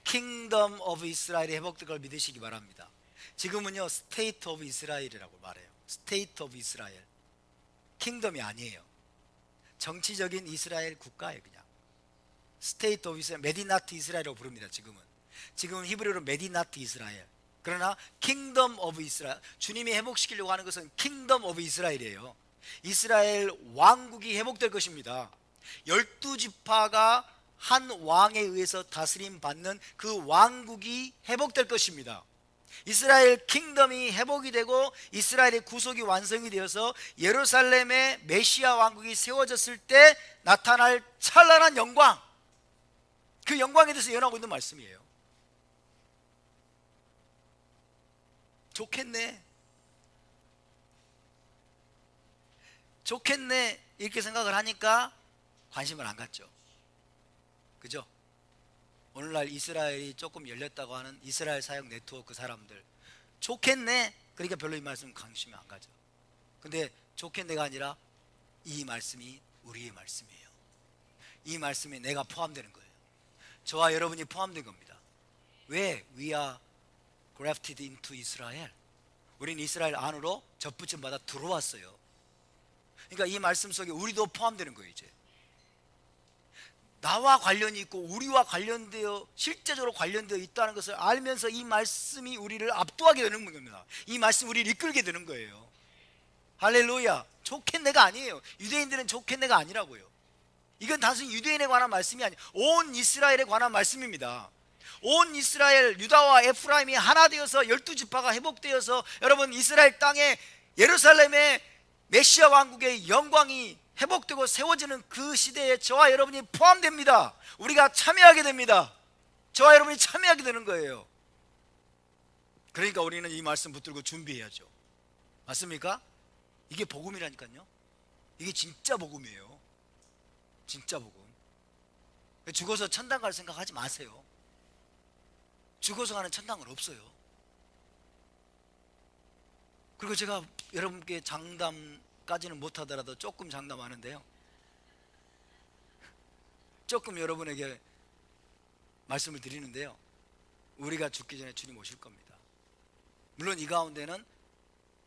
킹덤 오브 이스라엘이 회복될 걸 믿으시기 바랍니다. 지금은요 스테이트 오브 이스라엘이라고 말해요. 스테이트 오브 이스라엘. 킹덤이 아니에요. 정치적인 이스라엘 국가예요. 그냥 스테이트 오브 이스라엘, 메디나트 이스라엘이라고 부릅니다. 지금은 히브리어로 메디나트 이스라엘. 그러나 킹덤 오브 이스라엘, 주님이 회복시키려고 하는 것은 킹덤 오브 이스라엘이에요. 이스라엘 왕국이 회복될 것입니다. 12지파가 한 왕에 의해서 다스림 받는 그 왕국이 회복될 것입니다. 이스라엘 킹덤이 회복이 되고 이스라엘의 구속이 완성이 되어서 예루살렘의 메시아 왕국이 세워졌을 때 나타날 찬란한 영광, 그 영광에 대해서 예언하고 있는 말씀이에요. 좋겠네, 좋겠네 이렇게 생각을 하니까 관심을 안 갖죠. 그죠? 오늘날 이스라엘이 조금 열렸다고 하는 이스라엘 사역 네트워크 사람들 좋겠네, 그러니까 별로 이 말씀 관심이 안 가죠. 근데 좋겠네가 아니라 이 말씀이 우리의 말씀이에요. 이 말씀에 내가 포함되는 거예요. 저와 여러분이 포함된 겁니다. 왜? We are grafted into Israel. 우린 이스라엘 안으로 접붙임 받아 들어왔어요. 그러니까 이 말씀 속에 우리도 포함되는 거예요. 이제 나와 관련이 있고 우리와 관련되어 실제적으로 관련되어 있다는 것을 알면서 이 말씀이 우리를 압도하게 되는 겁니다. 이 말씀이 우리를 이끌게 되는 거예요. 할렐루야. 좋겠네가 아니에요. 유대인들은 좋겠네가 아니라고요. 이건 단순히 유대인에 관한 말씀이 아니에요. 온 이스라엘에 관한 말씀입니다. 온 이스라엘, 유다와 에프라임이 하나 되어서 12지파가 회복되어서 여러분 이스라엘 땅에 예루살렘의 메시아 왕국의 영광이 회복되고 세워지는 그 시대에 저와 여러분이 포함됩니다. 우리가 참여하게 됩니다. 저와 여러분이 참여하게 되는 거예요. 그러니까 우리는 이 말씀 붙들고 준비해야죠. 맞습니까? 이게 복음이라니까요. 이게 진짜 복음이에요. 진짜 복음. 죽어서 천당 갈 생각하지 마세요. 죽어서 가는 천당은 없어요. 그리고 제가 여러분께 장담까지는 못하더라도 조금 장담하는데요, 조금 여러분에게 말씀을 드리는데요, 우리가 죽기 전에 주님 오실 겁니다. 물론 이 가운데는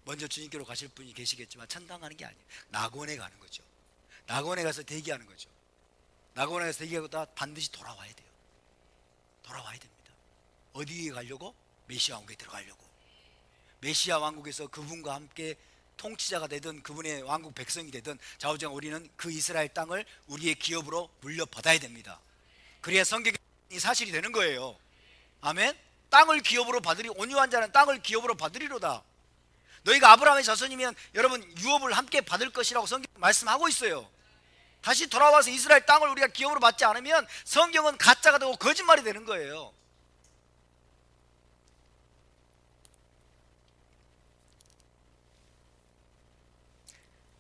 먼저 주님께로 가실 분이 계시겠지만 천당 가는 게 아니에요. 낙원에 가는 거죠. 낙원에 가서 대기하는 거죠. 낙원에 가서 대기하고 다 반드시 돌아와야 돼요. 돌아와야 됩니다. 어디에 가려고? 메시아 왕국에 들어가려고. 메시아 왕국에서 그분과 함께 통치자가 되든 그분의 왕국 백성이 되든 좌우정 우리는 그 이스라엘 땅을 우리의 기업으로 물려받아야 됩니다. 그래야 성경이 사실이 되는 거예요. 아멘. 땅을 기업으로 받으리, 온유한 자는 땅을 기업으로 받으리로다. 너희가 아브라함의 자손이면 여러분 유업을 함께 받을 것이라고 성경 말씀하고 있어요. 다시 돌아와서 이스라엘 땅을 우리가 기업으로 받지 않으면 성경은 가짜가 되고 거짓말이 되는 거예요.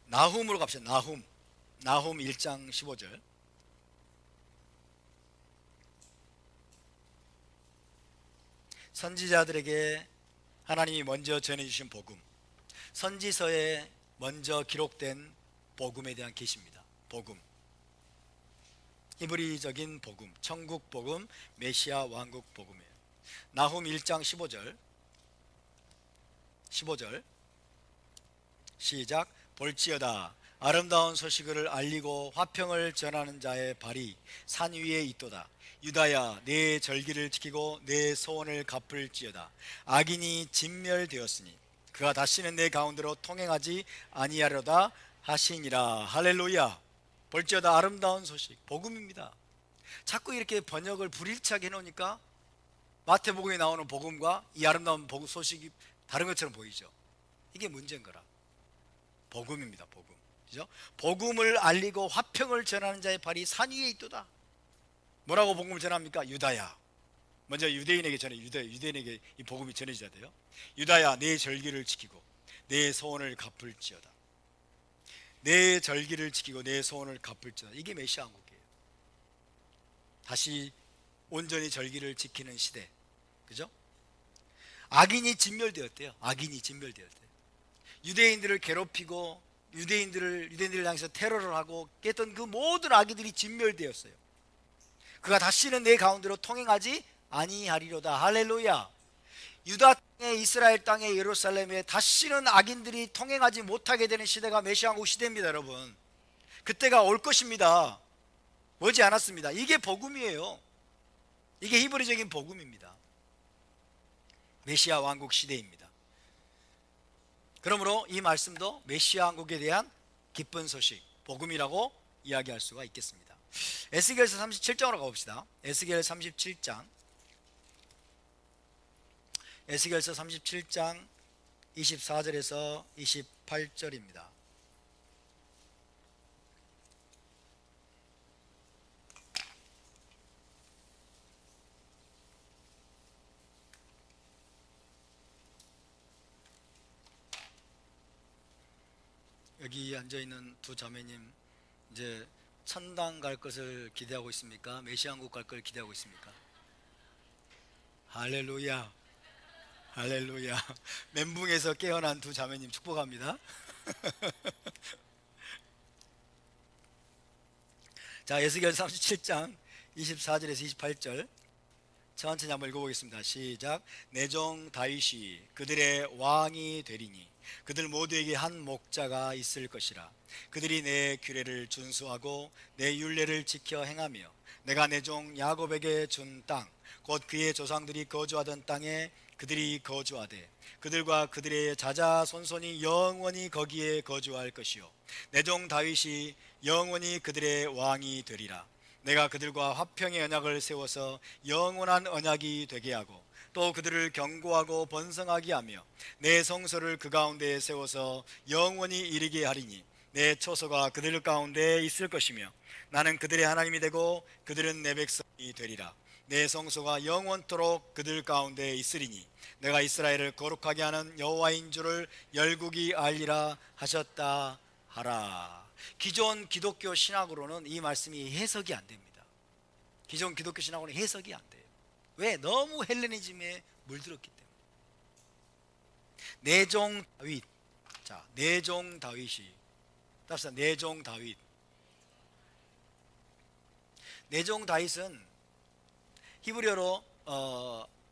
나훔으로 갑시다. 나훔 1장 15절. 선지자들에게 하나님이 먼저 전해주신 복음, 선지서에 먼저 기록된 복음에 대한 계시입니다. 복음, 히브리적인 복음, 천국 복음, 메시아 왕국 복음이에요. 나훔 1장 15절 시작. 볼지어다 아름다운 소식을 알리고 화평을 전하는 자의 발이 산 위에 있도다. 유다야 내 절기를 지키고 내 소원을 갚을지어다. 악인이 진멸되었으니 그가 다시는 내 가운데로 통행하지 아니하려다 하시니라. 할렐루야. 볼지어다 아름다운 소식, 복음입니다. 자꾸 이렇게 번역을 불일치하게 해놓으니까 마태복음에 나오는 복음과 이 아름다운 복음 소식이 다른 것처럼 보이죠. 이게 문제인 거라. 복음입니다. 복음. 그죠? 복음을 알리고 화평을 전하는 자의 발이 산 위에 있도다. 뭐라고 복음을 전합니까? 유다야. 먼저 유대인에게 전해. 유대인에게 이 복음이 전해져야 돼요. 유다야 내 절기를 지키고 내 소원을 갚을지어다. 내 절기를 지키고 내 소원을 갚을지어다. 이게 메시아 왕국이에요. 다시 온전히 절기를 지키는 시대. 그죠? 악인이 진멸되었대요. 악인이 진멸되었대요. 유대인들을 괴롭히고 유대인들을 향해서 테러를 하고 깼던 그 모든 악인들이 진멸되었어요. 그가 다시는 내 가운데로 통행하지 아니하리로다. 할렐루야. 유다 땅에, 이스라엘 땅에, 예루살렘에 다시는 악인들이 통행하지 못하게 되는 시대가 메시아왕국 시대입니다. 여러분, 그때가 올 것입니다. 머지 않았습니다. 이게 복음이에요. 이게 히브리적인 복음입니다. 메시아 왕국 시대입니다. 그러므로 이 말씀도 메시아 왕국에 대한 기쁜 소식, 복음이라고 이야기할 수가 있겠습니다. 에스겔서 37장으로 가봅시다. 에스겔 37장, 에스겔서 37장 24절에서 28절입니다. 여기 앉아있는 두 자매님, 이제 천당 갈 것을 기대하고 있습니까? 메시아왕국 갈 걸 기대하고 있습니까? 할렐루야. 할렐루야. 멘붕에서 깨어난 두 자매님 축복합니다. 자, 에스겔 37장 24절에서 28절 천천히 한번 읽어보겠습니다. 시작. 내 종 다윗이 그들의 왕이 되리니 그들 모두에게 한 목자가 있을 것이라. 그들이 내 규례를 준수하고 내 율례를 지켜 행하며 내가 내 종 야곱에게 준 땅, 곧 그의 조상들이 거주하던 땅에 그들이 거주하되 그들과 그들의 자자손손이 영원히 거기에 거주할 것이요 내 종 다윗이 영원히 그들의 왕이 되리라. 내가 그들과 화평의 언약을 세워서 영원한 언약이 되게 하고 또 그들을 견고하고 번성하게 하며 내 성소를 그 가운데에 세워서 영원히 이르게 하리니 내 초소가 그들 가운데에 있을 것이며 나는 그들의 하나님이 되고 그들은 내 백성이 되리라. 내 성소가 영원토록 그들 가운데에 있으리니 내가 이스라엘을 거룩하게 하는 여호와인 줄을 열국이 알리라 하셨다 하라. 기존 기독교 신학으로는 이 말씀이 해석이 안 됩니다. 기존 기독교 신학으로는 해석이 안 돼요. 왜? 너무 헬레니즘에 물들었기 때문에. 내 종 다윗. 자, 내 종 다윗이, 답시다. 내 종 다윗. 내 종 다윗은 히브리어로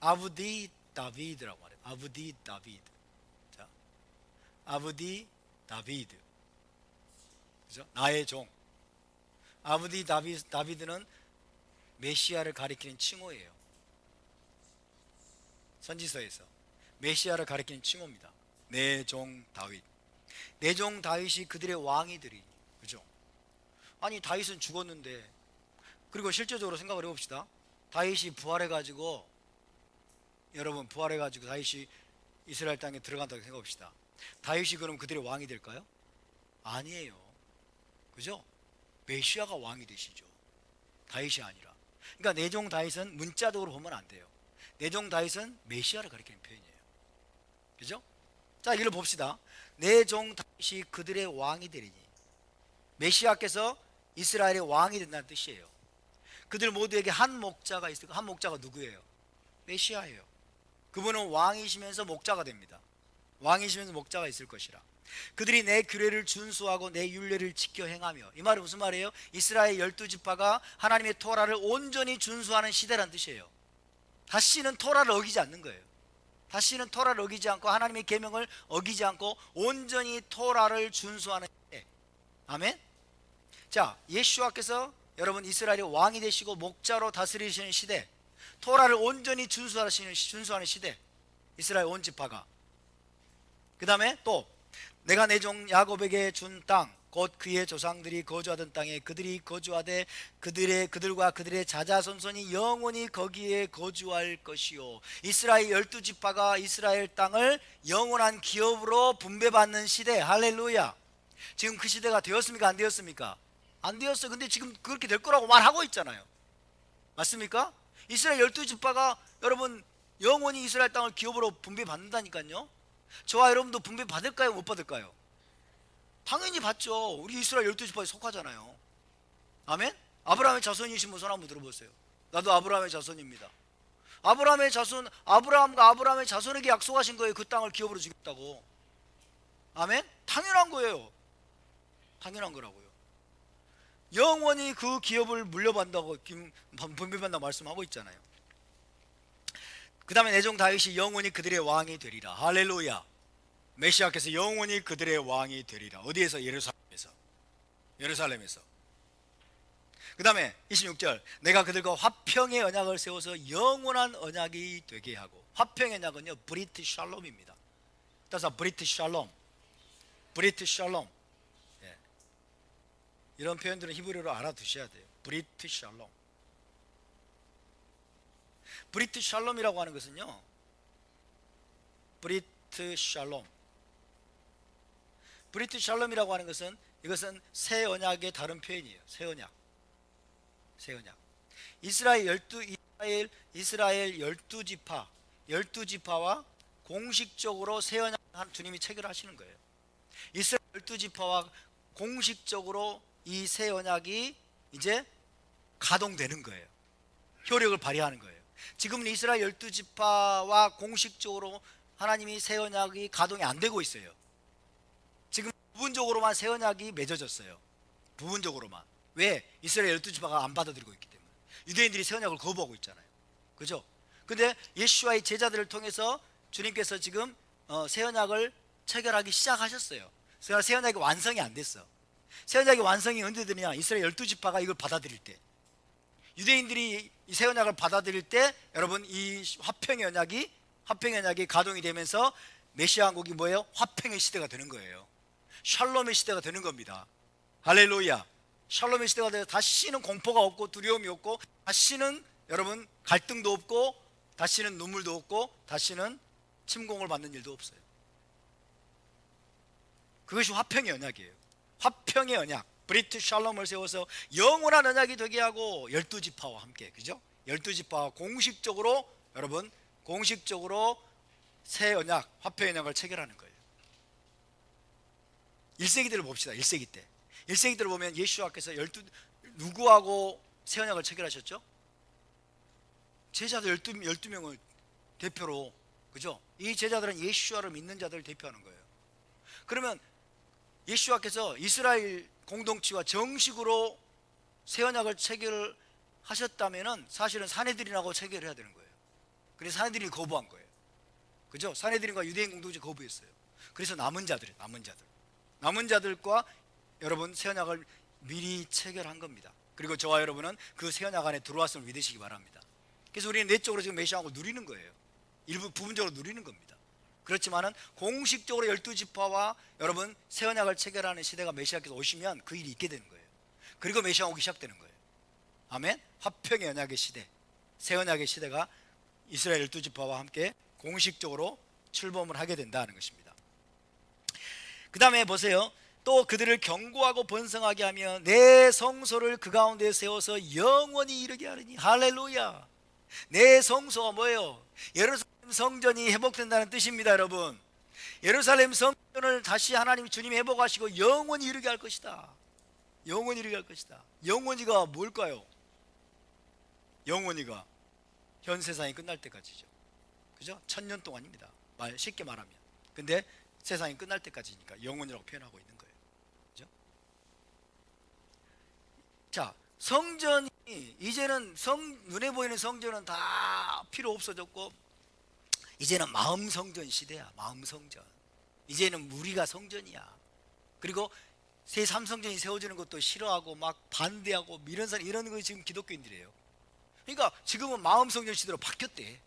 아브디 다비드라고 말해요. 아브디 다비드. 자, 아브디 다비드. 그죠? 나의 종. 아브디 다비드는 메시아를 가리키는 칭호예요. 선지서에서 메시아를 가리키는 칭호입니다. 내 종 다윗. 내 종 다윗이 그들의 왕이 되리니. 그죠? 아니, 다윗은 죽었는데, 그리고 실제적으로 생각을 해봅시다. 다윗이 부활해가지고, 여러분 부활해가지고 다윗이 이스라엘 땅에 들어간다고 생각합시다. 다윗이 그럼 그들의 왕이 될까요? 아니에요. 그죠? 메시아가 왕이 되시죠. 다윗이 아니라. 그러니까 내 종 다윗은 문자적으로 보면 안 돼요. 내 종 다윗은 메시아를 가리키는 표현이에요. 그죠? 자, 이걸 봅시다. 내 종 다윗이 그들의 왕이 되리니. 메시아께서 이스라엘의 왕이 된다는 뜻이에요. 그들 모두에게 한 목자가 있을 한 목자가 누구예요? 메시아예요. 그분은 왕이시면서 목자가 됩니다. 왕이시면서 목자가 있을 것이라. 그들이 내 규례를 준수하고 내 율례를 지켜 행하며. 이 말은 무슨 말이에요? 이스라엘 12지파가 하나님의 토라를 온전히 준수하는 시대란 뜻이에요. 다시는 토라를 어기지 않는 거예요. 다시는 토라를 어기지 않고 하나님의 계명을 어기지 않고 온전히 토라를 준수하는 시대. 아멘. 자, 예수와께서 여러분 이스라엘의 왕이 되시고 목자로 다스리시는 시대, 토라를 온전히 준수하는 시대, 이스라엘 온 지파가. 그 다음에 또 내가 내 종 야곱에게 준 땅, 곧 그의 조상들이 거주하던 땅에 그들이 거주하되 그들과 그들의 자자손손이 영원히 거기에 거주할 것이요. 이스라엘 12지파가 이스라엘 땅을 영원한 기업으로 분배받는 시대. 할렐루야. 지금 그 시대가 되었습니까? 안 되었습니까? 안 되었어요. 근데 지금 그렇게 될 거라고 말하고 있잖아요. 맞습니까? 이스라엘 12지파가 여러분 영원히 이스라엘 땅을 기업으로 분배받는다니까요. 저와 여러분도 분배받을까요? 못 받을까요? 당연히 받죠. 우리 이스라엘 12지파에 속하잖아요. 아멘? 아브라함의 자손이신 분 손 한번 들어보세요. 나도 아브라함의 자손입니다. 아브라함의 자손, 아브라함과 아브라함의 자손에게 약속하신 거예요. 그 땅을 기업으로 주겠다고. 아멘? 당연한 거예요. 당연한 거라고요. 영원히 그 기업을 물려받는다고 분배받는다고 말씀하고 있잖아요. 그 다음에 내 종 다윗이 영원히 그들의 왕이 되리라. 할렐루야. 메시아께서 영원히 그들의 왕이 되리라. 어디에서? 예루살렘에서. 그 다음에 26절, 내가 그들과 화평의 언약을 세워서 영원한 언약이 되게 하고. 화평의 언약은요 브리트 샬롬입니다. 따라서 브리트 샬롬, 브리트 샬롬. 예. 이런 표현들은 히브리어로 알아두셔야 돼요. 브리트 샬롬. 브리트 샬롬이라고 하는 것은요, 브리트 샬롬, 브리트 샬롬이라고 하는 것은, 이것은 새 언약의 다른 표현이에요. 새 언약. 이스라엘 12지파와 공식적으로 새 언약 주님이 체결하시는 거예요. 이스라엘 12지파와 공식적으로 이 새 언약이 이제 가동되는 거예요. 효력을 발휘하는 거예요. 지금은 이스라엘 12지파와 공식적으로 하나님이 새 언약이 가동이 안 되고 있어요. 지금 부분적으로만 새 언약이 맺어졌어요. 부분적으로만. 왜? 이스라엘 12지파가 안 받아들이고 있기 때문에. 유대인들이 새 언약을 거부하고 있잖아요. 그죠? 근데 예수와의 제자들을 통해서 주님께서 지금 새 언약을 체결하기 시작하셨어요. 새 언약이 완성이 안 됐어. 새 언약이 완성이 언제 되냐? 이스라엘 12지파가 이걸 받아들일 때. 유대인들이 이 새 언약을 받아들일 때 여러분 이 화평의 언약이 가동이 되면서 메시아 왕국이 뭐예요? 화평의 시대가 되는 거예요. 샬롬의 시대가 되는 겁니다. 할렐루야. 샬롬의 시대가 돼서 다시는 공포가 없고 두려움이 없고 다시는 여러분 갈등도 없고 다시는 눈물도 없고 다시는 침공을 받는 일도 없어요. 그것이 화평의 언약이에요. 화평의 언약, 브리트 샬롬을 세워서 영원한 언약이 되게 하고 12지파와 함께, 그죠? 12지파와 공식적으로 여러분 공식적으로 새 언약, 화평의 언약을 체결하는 거예요. 1세기 때를 봅시다. 1세기 때. 1세기 때를 보면 예수와께서 누구하고 새 언약을 체결하셨죠? 제자들 12명을 대표로, 그죠? 이 제자들은 예수와를 믿는 자들을 대표하는 거예요. 그러면 예수와께서 이스라엘 공동체와 정식으로 새 언약을 체결하셨다면은 사실은 사내들인하고 체결해야 되는 거예요. 그래서 사내들이 거부한 거예요. 그죠? 사내들인과 유대인 공동체 거부했어요. 그래서 남은 자들과 여러분 새 언약을 미리 체결한 겁니다. 그리고 저와 여러분은 그 새 언약 안에 들어왔음을 믿으시기 바랍니다. 그래서 우리는 내적으로 지금 메시아하고 누리는 거예요. 일부 부분적으로 누리는 겁니다. 그렇지만은 공식적으로 12지파와 여러분 새 언약을 체결하는 시대가 메시아께서 오시면 그 일이 있게 되는 거예요. 그리고 메시아 오기 시작되는 거예요. 아멘. 화평의 언약의 시대, 새 언약의 시대가 이스라엘 12지파와 함께 공식적으로 출범을 하게 된다는 것입니다. 그 다음에 보세요. 또 그들을 견고하고 번성하게 하며 내 성소를 그 가운데 세워서 영원히 이르게 하리니. 할렐루야. 내 성소가 뭐예요? 예루살렘 성전이 회복된다는 뜻입니다. 여러분, 예루살렘 성전을 다시 하나님 주님이 회복하시고 영원히 이루게 할 것이다. 영원히 이루게 할 것이다. 영원히가 뭘까요? 영원히가 현 세상이 끝날 때까지죠. 그죠? 1000년 동안입니다. 쉽게 말하면. 근데 세상이 끝날 때까지니까 영원이라고 표현하고 있는 거예요. 그죠? 자, 성전이 이제는 눈에 보이는 성전은 다 필요 없어졌고, 이제는 마음 성전 시대야. 마음 성전. 이제는 우리가 성전이야. 그리고 새 삼성전이 세워지는 것도 싫어하고 막 반대하고 이런 거 지금 기독교인들이에요. 그러니까 지금은 마음 성전 시대로 바뀌었대.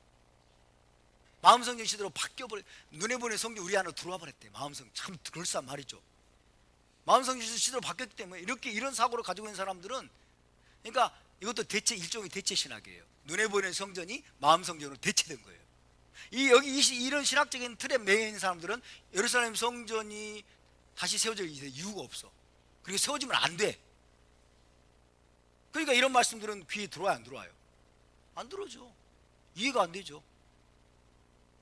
마음 성전 시대로 바뀌어버려. 눈에 보이는 성전 우리 안으로 들어와 버렸대. 마음 성전. 참 그럴싸한 말이죠. 마음 성전 시대로 바뀌었기 때문에 이런 사고를 가지고 있는 사람들은, 그러니까 이것도 일종의 대체 신학이에요. 눈에 보이는 성전이 마음 성전으로 대체된 거예요. 이런 신학적인 틀에 매여 있는 사람들은 예루살렘 성전이 다시 세워질 이유가 없어. 그리고 세워지면 안 돼. 그러니까 이런 말씀들은 귀에 들어와요, 안 들어와요? 안 들어오죠. 이해가 안 되죠.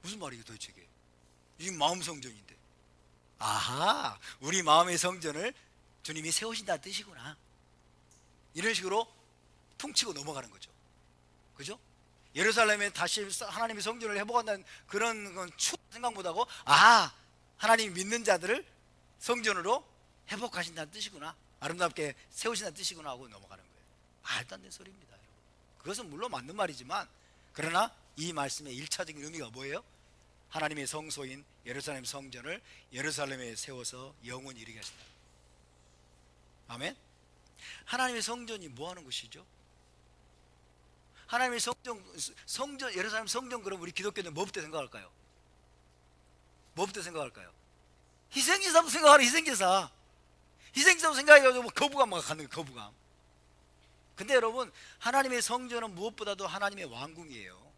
무슨 말이에요 도대체 이게? 이 마음 성전인데. 아하, 우리 마음의 성전을 주님이 세우신다는 뜻이구나. 이런 식으로 퉁치고 넘어가는 거죠. 그죠? 예루살렘에 다시 하나님의 성전을 회복한다는 그런 건 생각보다고, 하나님 믿는 자들을 성전으로 회복하신다는 뜻이구나, 아름답게 세우신다는 뜻이구나 하고 넘어가는 거예요. 말도 안 되는 소리입니다, 여러분. 그것은 물론 맞는 말이지만, 그러나 이 말씀의 1차적인 의미가 뭐예요? 하나님의 성소인 예루살렘 성전을 예루살렘에 세워서 영원히 이루게 하신다. 아멘. 하나님의 성전이 뭐 하는 것이죠? 하나님의 성전, 예루살렘 성전, 그럼 우리 기독교는 뭐부터 생각할까요? 뭐부터 생각할까요? 희생제사부터 생각하라. 희생제사부터 생각해가지고 거부감 막 갖는 거예요. 거부감. 근데 여러분, 하나님의 성전은 무엇보다도 하나님의 왕궁이에요.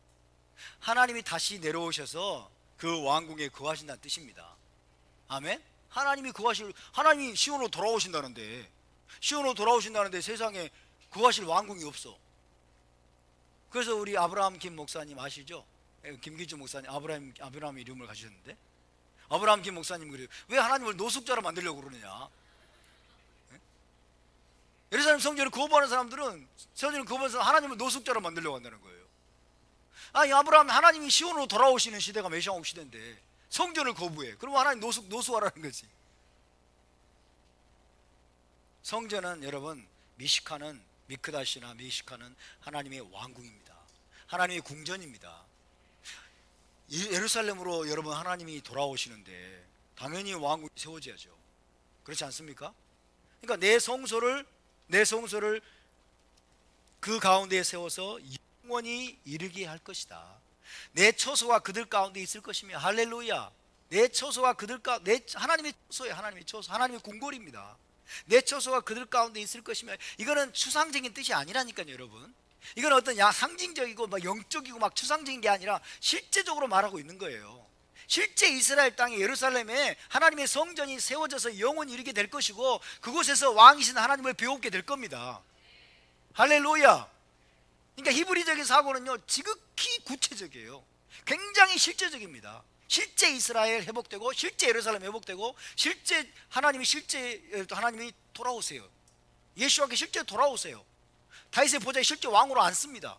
하나님이 다시 내려오셔서 그 왕궁에 거하신다는 뜻입니다. 아멘. 하나님이 시온으로 돌아오신다는데 세상에 거하실 왕궁이 없어. 그래서 우리 아브라함 김 목사님 아시죠? 김기주 목사님, 아브라함 이름을 가지셨는데, 아브라함 김 목사님 그래요. 왜 하나님을 노숙자로 만들려고 그러느냐? 예루살렘 성전을 거부하는 사람들은 하나님을 노숙자로 만들려고 한다는 거예요. 아니, 하나님이 시온으로 돌아오시는 시대가 메시아 시대인데 성전을 거부해. 그러면 하나님 노수하라는 거지. 성전은 여러분, 미크다시나 미시카는 하나님의 왕궁입니다. 하나님의 궁전입니다. 예루살렘으로 여러분 하나님이 돌아오시는데 당연히 왕궁이 세워져야죠. 그렇지 않습니까? 그러니까 내 성소를 그 가운데에 세워서 영원히 이르게 할 것이다. 내 처소가 그들 가운데 있을 것이며, 할렐루야. 내 처소가 하나님의 처소예요. 하나님의 궁궐입니다. 내 처소가 그들 가운데 있을 것이며, 이거는 추상적인 뜻이 아니라니까요, 여러분. 이건 어떤 상징적이고 막 영적이고 막 추상적인 게 아니라 실제적으로 말하고 있는 거예요. 실제 이스라엘 땅에 예루살렘에 하나님의 성전이 세워져서 영원히 이르게 될 것이고, 그곳에서 왕이신 하나님을 배우게 될 겁니다. 할렐루야. 그러니까 히브리적인 사고는요, 지극히 구체적이에요. 굉장히 실제적입니다. 실제 이스라엘 회복되고, 실제 예루살렘 회복되고, 실제 하나님이 돌아오세요. 예수와께 실제 돌아오세요. 다윗의 보좌에 실제 왕으로 앉습니다.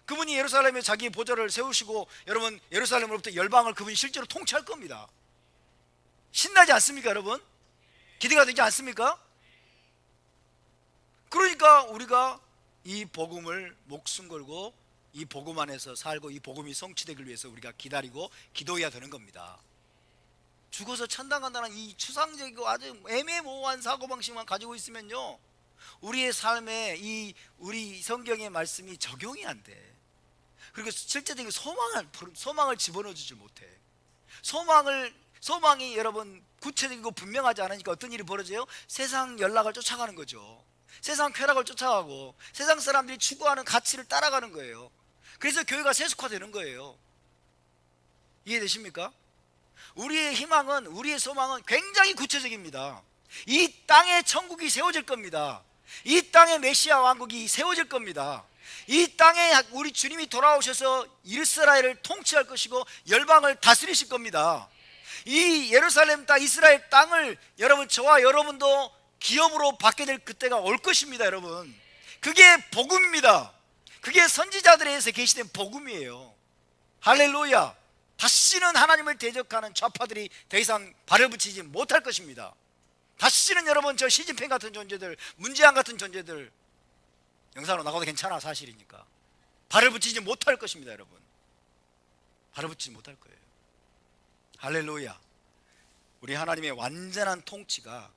그분이 예루살렘에 자기 보좌를 세우시고, 여러분 예루살렘으로부터 열방을 그분이 실제로 통치할 겁니다. 신나지 않습니까, 여러분? 기대가 되지 않습니까? 그러니까 우리가 이 복음을 목숨 걸고 이 복음 안에서 살고, 이 복음이 성취되길 위해서 우리가 기다리고 기도해야 되는 겁니다. 죽어서 천당 간다는 이 추상적이고 아주 애매모호한 사고방식만 가지고 있으면요, 우리의 삶에 우리 성경의 말씀이 적용이 안 돼. 그리고 실제적인 소망을 집어넣어 주지 못해. 소망이 여러분 구체적이고 분명하지 않으니까 어떤 일이 벌어져요? 세상 연락을 쫓아가는 거죠. 세상 쾌락을 쫓아가고 세상 사람들이 추구하는 가치를 따라가는 거예요. 그래서 교회가 세속화되는 거예요. 이해되십니까? 우리의 희망은, 우리의 소망은 굉장히 구체적입니다. 이 땅에 천국이 세워질 겁니다. 이 땅에 메시아 왕국이 세워질 겁니다. 이 땅에 우리 주님이 돌아오셔서 이스라엘을 통치할 것이고 열방을 다스리실 겁니다. 이 예루살렘 땅, 이스라엘 땅을 여러분, 저와 여러분도 기업으로 받게 될 그때가 올 것입니다. 여러분, 그게 복음입니다. 그게 선지자들에서 계시된 복음이에요. 할렐루야. 다시는 하나님을 대적하는 좌파들이 더 이상 발을 붙이지 못할 것입니다. 다시는 여러분, 저 시진핑 같은 존재들, 문재인 같은 존재들, 영상으로 나가도 괜찮아, 사실이니까, 발을 붙이지 못할 것입니다. 여러분, 발을 붙이지 못할 거예요. 할렐루야. 우리 하나님의 완전한 통치가,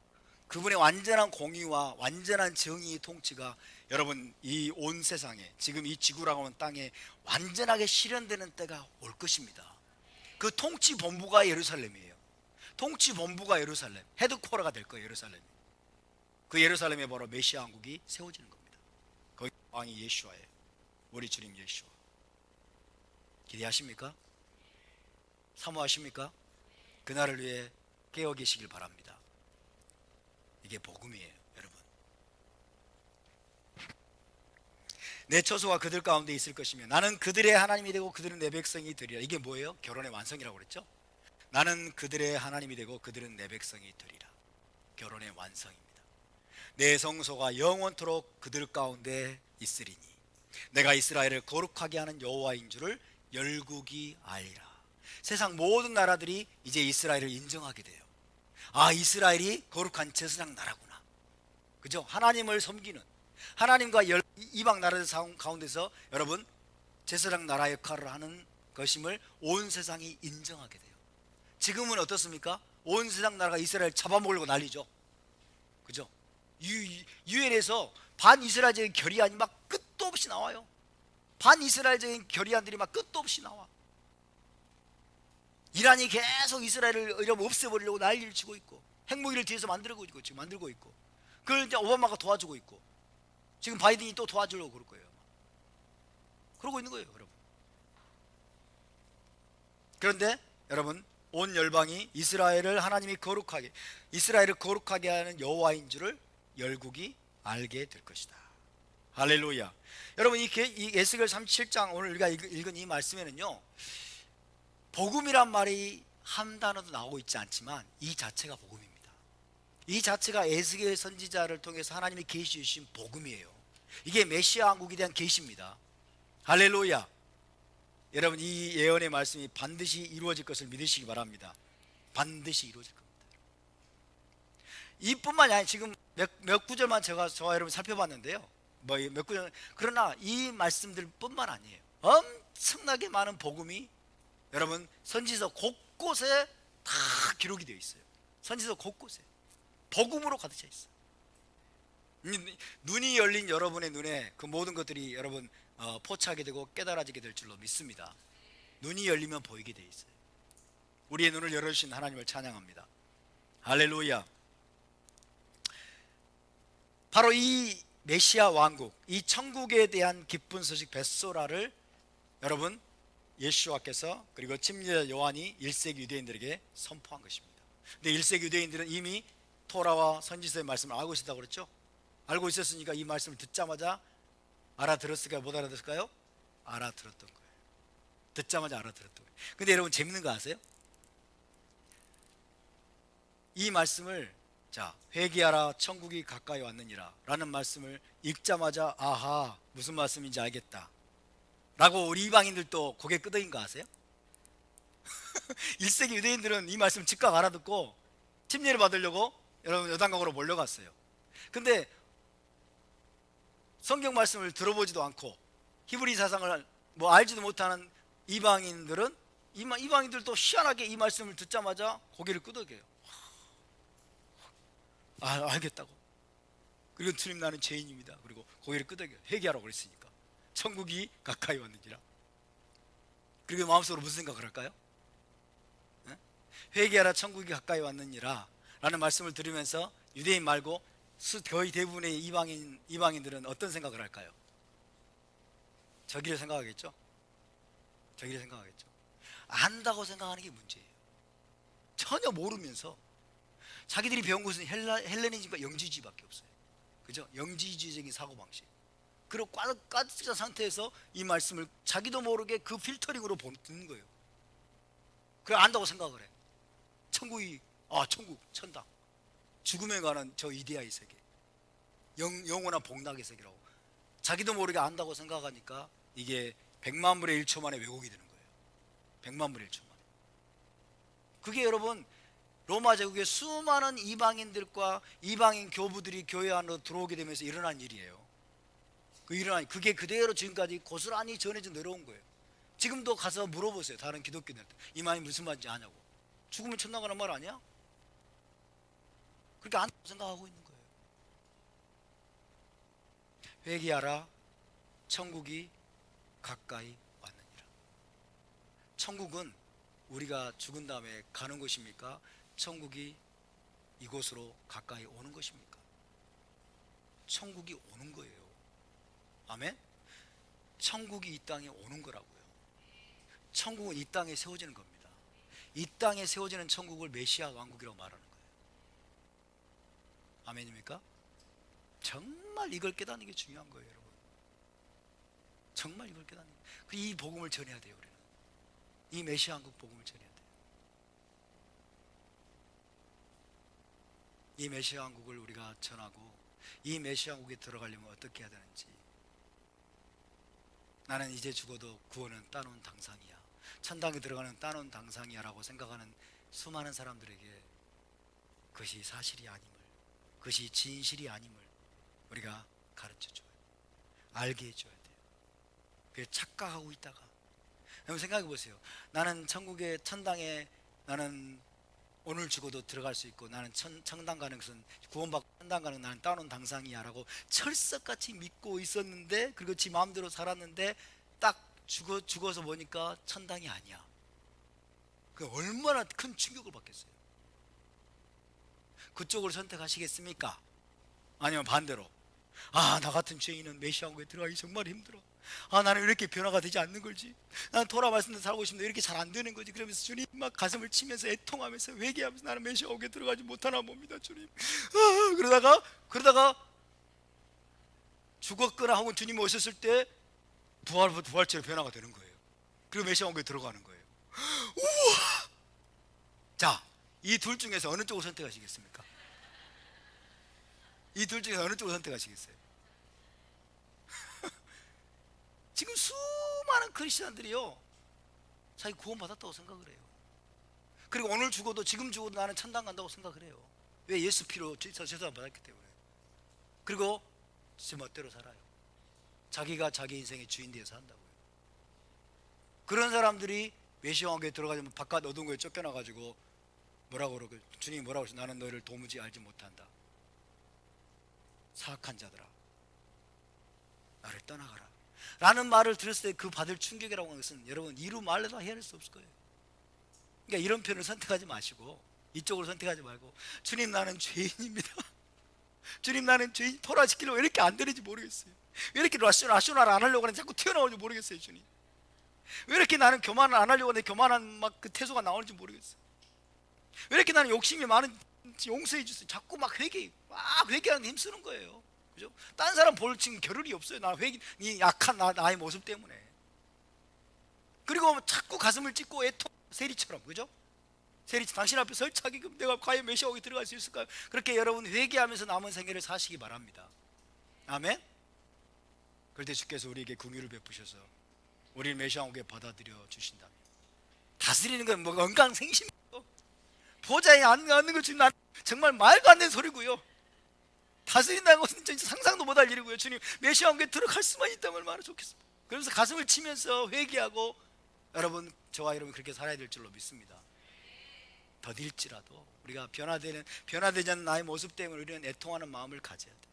그분의 완전한 공의와 완전한 정의의 통치가 여러분, 이 온 세상에, 지금 이 지구라고 하는 땅에 완전하게 실현되는 때가 올 것입니다. 그 통치 본부가 예루살렘이에요. 통치 본부가 예루살렘, 헤드쿼터가 될 거예요. 예루살렘. 그 예루살렘에 바로 메시아 왕국이 세워지는 겁니다. 거기 왕이 예수와예요. 우리 주님 예수와. 기대하십니까? 사모하십니까? 그날을 위해 깨어 계시길 바랍니다. 이게 복음이에요, 여러분. 내 처소가 그들 가운데 있을 것이며 나는 그들의 하나님이 되고 그들은 내 백성이 되리라. 이게 뭐예요? 결혼의 완성이라고 그랬죠? 나는 그들의 하나님이 되고 그들은 내 백성이 되리라. 결혼의 완성입니다. 내 성소가 영원토록 그들 가운데 있으리니 내가 이스라엘을 거룩하게 하는 여호와인 줄을 열국이 알리라. 세상 모든 나라들이 이제 이스라엘을 인정하게 돼요. 아, 이스라엘이 거룩한 제사장 나라구나. 그죠? 하나님을 섬기는, 하나님과 이방 나라들 가운데서 여러분, 제사장 나라 역할을 하는 것임을 온 세상이 인정하게 돼요. 지금은 어떻습니까? 온 세상 나라가 이스라엘 잡아먹으려고 난리죠. 그죠? 유엔에서 반이스라엘적인 결의안이 막 끝도 없이 나와요. 반이스라엘적인 결의안들이 막 끝도 없이 나와. 이란이 계속 이스라엘을 없애버리려고 난리를 치고 있고, 핵무기를 뒤에서 만들고 있고, 지금 만들고 있고, 그걸 이제 오바마가 도와주고 있고, 지금 바이든이 또 도와주려고 그럴 거예요. 그러고 있는 거예요, 여러분. 그런데 여러분, 온 열방이 이스라엘을 하나님이 거룩하게, 이스라엘을 거룩하게 하는 여호와인 줄을 열국이 알게 될 것이다. 할렐루야. 여러분, 이 에스겔 37장 오늘 우리가 읽은 이 말씀에는요, 복음이란 말이 한 단어도 나오고 있지 않지만 이 자체가 복음입니다. 이 자체가 에스겔 선지자를 통해서 하나님이 계시 주신 복음이에요. 이게 메시아 왕국에 대한 계시입니다. 할렐루야. 여러분, 이 예언의 말씀이 반드시 이루어질 것을 믿으시기 바랍니다. 반드시 이루어질 겁니다. 이뿐만이 아니라 지금 몇 구절만 저와 여러분 살펴봤는데요. 몇 구절, 그러나 이 말씀들 뿐만 아니에요. 엄청나게 많은 복음이 여러분 선지서 곳곳에 다 기록이 되어 있어요. 선지서 곳곳에 복음으로 가득 차 있어요. 눈이 열린 여러분의 눈에 그 모든 것들이 여러분 포착하게 되고 깨달아지게 될 줄로 믿습니다. 눈이 열리면 보이게 돼 있어요. 우리의 눈을 열어주신 하나님을 찬양합니다. 할렐루야. 바로 이 메시아 왕국, 이 천국에 대한 기쁜 소식 벳소라를 여러분 예수와께서 그리고 침례자 요한이 1세기 유대인들에게 선포한 것입니다. 근데 1세기 유대인들은 이미 토라와 선지서의 말씀을 알고 있었다고 그랬죠. 알고 있었으니까 이 말씀을 듣자마자 알아들었을까요? 못 알아들었을까요? 알아들었던 거예요. 듣자마자 알아들었던 거예요. 근데 여러분, 재밌는 거 아세요? 이 말씀을, 자, 회개하라 천국이 가까이 왔느니라 라는 말씀을 읽자마자 아하, 무슨 말씀인지 알겠다 라고 우리 이방인들도 고개 끄덕인 거 아세요? 1세기 유대인들은 이 말씀을 즉각 알아듣고 침례를 받으려고 여러분 요단강으로 몰려갔어요. 근데 성경 말씀을 들어보지도 않고 히브리 사상을 알지도 못하는 이방인들은 이방인들도 희한하게 이 말씀을 듣자마자 고개를 끄덕여요. 아, 알겠다고. 그리고 주님, 나는 죄인입니다. 그리고 고개를 끄덕여요. 회개하라고 그랬으니까. 천국이 가까이 왔느니라. 그리고 마음속으로 무슨 생각을 할까요? 네? 회개하라 천국이 가까이 왔느니라 라는 말씀을 들으면서 유대인 말고 거의 대부분의 이방인들은 어떤 생각을 할까요? 저기를 생각하겠죠? 저기를 생각하겠죠. 안다고 생각하는 게 문제예요. 전혀 모르면서 자기들이 배운 것은 헬레니즘과 영지주의밖에 없어요. 그죠? 영지주의적인 사고방식. 그리고 까득한 상태에서 이 말씀을 자기도 모르게 그 필터링으로 듣는 거예요. 그래 안다고 생각을 해. 천국이 천국, 천당, 죽음에 관한 저 이데아의 세계, 영원한 복락의 세계라고 자기도 모르게 안다고 생각하니까 이게 100만 분의 1초 만에 왜곡이 되는 거예요. 100만 분의 1초 만에. 그게 여러분 로마 제국의 수많은 이방인들과 이방인 교부들이 교회 안으로 들어오게 되면서 일어난 일이에요. 그게 그대로 지금까지 고스란히 전해져 내려온 거예요. 지금도 가서 물어보세요. 다른 기독교인들한테 이 말이 무슨 말인지 아냐고. 죽으면 천당 가는 말 아니야? 그렇게 안 생각하고 있는 거예요. 회개하라, 천국이 가까이 왔느니라. 천국은 우리가 죽은 다음에 가는 것입니까? 천국이 이곳으로 가까이 오는 것입니까? 천국이 오는 거예요. 아멘? 천국이 이 땅에 오는 거라고요. 천국은 이 땅에 세워지는 겁니다. 이 땅에 세워지는 천국을 메시아 왕국이라고 말하는 거예요. 아멘입니까? 정말 이걸 깨닫는 게 중요한 거예요, 여러분. 정말 이걸 깨닫는 거예요. 이 복음을 전해야 돼요, 우리는. 이 메시아 왕국 복음을 전해야 돼요. 이 메시아 왕국을 우리가 전하고 이 메시아 왕국에 들어가려면 어떻게 해야 되는지. 나는 이제 죽어도 구원은 따놓은 당상이야, 천당에 들어가는 따놓은 당상이야 라고 생각하는 수많은 사람들에게 그것이 사실이 아님을, 그것이 진실이 아님을 우리가 가르쳐줘야 돼요. 알게 해줘야 돼요. 그게 착각하고 있다가, 여러분 생각해 보세요. 나는 천국에, 천당에 나는 오늘 죽어도 들어갈 수 있고, 나는 천당 가는 것은 구원받고 천당 가는 나는 따놓은 당상이야 라고 철석같이 믿고 있었는데, 그리고 지 마음대로 살았는데 딱 죽어서 보니까 천당이 아니야. 그 얼마나 큰 충격을 받겠어요. 그쪽을 선택하시겠습니까? 아니면 반대로 나 같은 죄인은 메시아 왕국에 들어가기 정말 힘들어. 나는 이렇게 변화가 되지 않는 걸지, 나는 토라 말씀대로 살고 싶은데 이렇게 잘 안 되는 거지. 그러면서 주님 막 가슴을 치면서 애통하면서 회개하면서 나는 메시아 왕국에 들어가지 못하나 봅니다, 주님. 그러다가 죽었거나 혹은 주님이 오셨을 때 부활체로 변화가 되는 거예요. 그리고 메시아 왕국에 들어가는 거예요. 우와! 자, 이 둘 중에서 어느 쪽을 선택하시겠습니까? 이 둘 중에서 어느 쪽을 선택하시겠어요? 지금 수많은 크리스천들이요, 자기 구원받았다고 생각을 해요. 그리고 오늘 죽어도, 지금 죽어도 나는 천당 간다고 생각을 해요. 왜? 예수 피로 제사 받았기 때문에. 그리고 제 멋대로 살아요. 자기가 자기 인생의 주인 되어서 한다고요. 그런 사람들이 메시아 왕국에 들어가자면 바깥 어두운 거에 쫓겨나가지고 뭐라고 그러고, 주님이 뭐라고 하셔? 나는 너희를 도무지 알지 못한다. 사악한 자들아, 나를 떠나가라 라는 말을 들었을 때 그 받을 충격이라고 하는 것은 여러분 이루 말로도 헤아릴 수 없을 거예요. 그러니까 이런 표현을 선택하지 마시고 이쪽으로 선택하지 말고, 주님 나는 죄인입니다. 주님 나는 죄인, 토라 지키려고 왜 이렇게 안 되는지 모르겠어요. 왜 이렇게 라셔널 안 하려고 하는지 자꾸 튀어나오는지 모르겠어요. 주님 왜 이렇게 나는 교만을 안 하려고 하는데 교만한 막 그 태도가 나오는지 모르겠어요. 왜 이렇게 나는 욕심이 많은지 용서해 주세요. 자꾸 막 회개하는 데 힘쓰는 거예요. 그죠? 딴 사람 볼 지금 겨를이 없어요. 이 약한 나의 모습 때문에. 그리고 자꾸 가슴을 찢고 세리처럼, 그죠? 당신 앞에 설 차기, 내가 과연 메시아 왕국에 들어갈 수 있을까요? 그렇게 여러분 회개하면서 남은 생애를 사시기 바랍니다. 아멘? 그럴 때 주께서 우리에게 긍휼을 베푸셔서 우리를 메시아 왕국에 받아들여 주신다면, 다스리는 건 뭐 건강생심이에요. 보좌에 앉는 것 지금 정말 말도 안 되는 소리고요. 다스린다는 것은 진짜 상상도 못할 일이고요. 주님 메시아 왕국에 들어갈 수만 있다면 얼마나 좋겠습니까? 그러면서 가슴을 치면서 회개하고, 여러분 저와 여러분 그렇게 살아야 될 줄로 믿습니다. 더딜지라도 우리가 변화되지 않는 나의 모습 때문에 우리는 애통하는 마음을 가져야 돼요.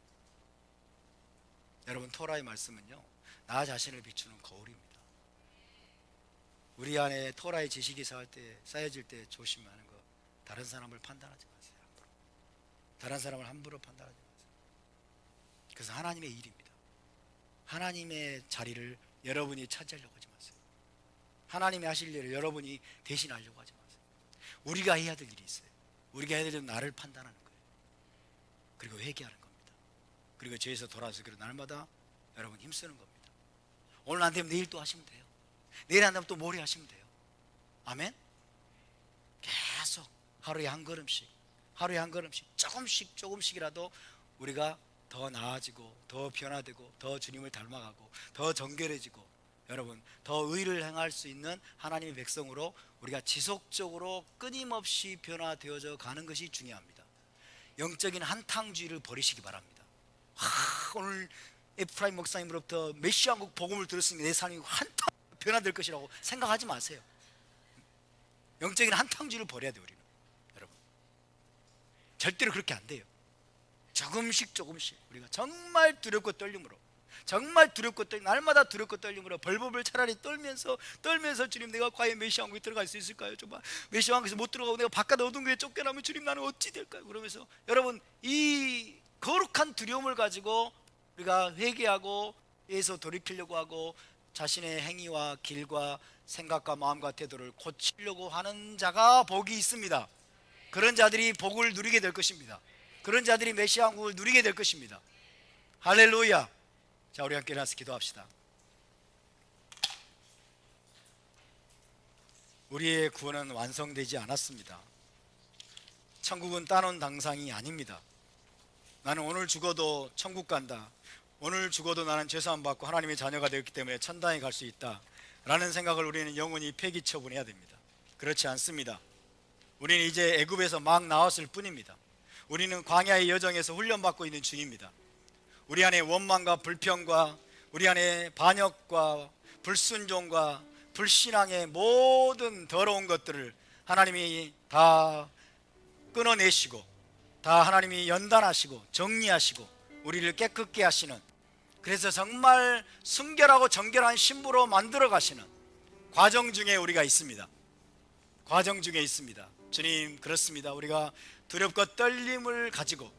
여러분 토라의 말씀은요, 나 자신을 비추는 거울입니다. 우리 안에 토라의 지식이 쌓여질 때 조심하는 거, 다른 사람을 판단하지 마세요. 다른 사람을 함부로 판단하지 마세요. 그래서 하나님의 일입니다. 하나님의 자리를 여러분이 차지하려고 하지 마세요. 하나님이 하실 일을 여러분이 대신하려고 하지 마세요. 우리가 해야 될 일이 있어요. 우리가 해야 될 일은 나를 판단하는 거예요. 그리고 회개하는 겁니다. 그리고 죄에서 돌아와서 날마다 여러분 힘쓰는 겁니다. 오늘 안 되면 내일 또 하시면 돼요. 내일 안 되면 또 모레 하시면 돼요. 아멘? 계속 하루에 한 걸음씩, 하루에 한 걸음씩, 조금씩이라도 우리가 더 나아지고 더 변화되고 더 주님을 닮아가고 더 정결해지고, 여러분, 더 의를 행할 수 있는 하나님의 백성으로 우리가 지속적으로 끊임없이 변화되어져 가는 것이 중요합니다. 영적인 한탕주의를 버리시기 바랍니다. 오늘 에프라임 목사님으로부터 메시아국 복음을 들었으니 내 삶이 한탕 변화될 것이라고 생각하지 마세요. 영적인 한탕주의를 버려야 돼요. 우리는, 여러분, 절대로 그렇게 안 돼요. 조금씩 우리가 정말 두렵고 떨림으로, 정말 두렵고 떨림, 날마다 두렵고 떨림으로 벌벌벌 차라리 떨면서 주님, 내가 과연 메시아 왕국에 들어갈 수 있을까요? 정말 메시아 왕국에서 못 들어가고 내가 바깥 어둠 위에 쫓겨나면 주님, 나는 어찌 될까요? 그러면서 여러분, 이 거룩한 두려움을 가지고 우리가 회개하고 예수 돌이키려고 하고 자신의 행위와 길과 생각과 마음과 태도를 고치려고 하는 자가 복이 있습니다. 그런 자들이 복을 누리게 될 것입니다. 그런 자들이 메시아 왕국을 누리게 될 것입니다. 할렐루야. 자, 우리 함께 일어나서 기도합시다. 우리의 구원은 완성되지 않았습니다. 천국은 따놓은 당상이 아닙니다. 나는 오늘 죽어도 천국 간다, 오늘 죽어도 나는 죄사함 받고 하나님의 자녀가 되었기 때문에 천당에 갈 수 있다 라는 생각을 우리는 영원히 폐기 처분해야 됩니다. 그렇지 않습니다. 우리는 이제 애굽에서 막 나왔을 뿐입니다. 우리는 광야의 여정에서 훈련받고 있는 중입니다. 우리 안에 원망과 불평과 우리 안에 반역과 불순종과 불신앙의 모든 더러운 것들을 하나님이 다 끊어내시고, 다 하나님이 연단하시고 정리하시고 우리를 깨끗게 하시는, 그래서 정말 순결하고 정결한 신부로 만들어 가시는 과정 중에 우리가 있습니다. 과정 중에 있습니다. 주님, 그렇습니다. 우리가 두렵고 떨림을 가지고,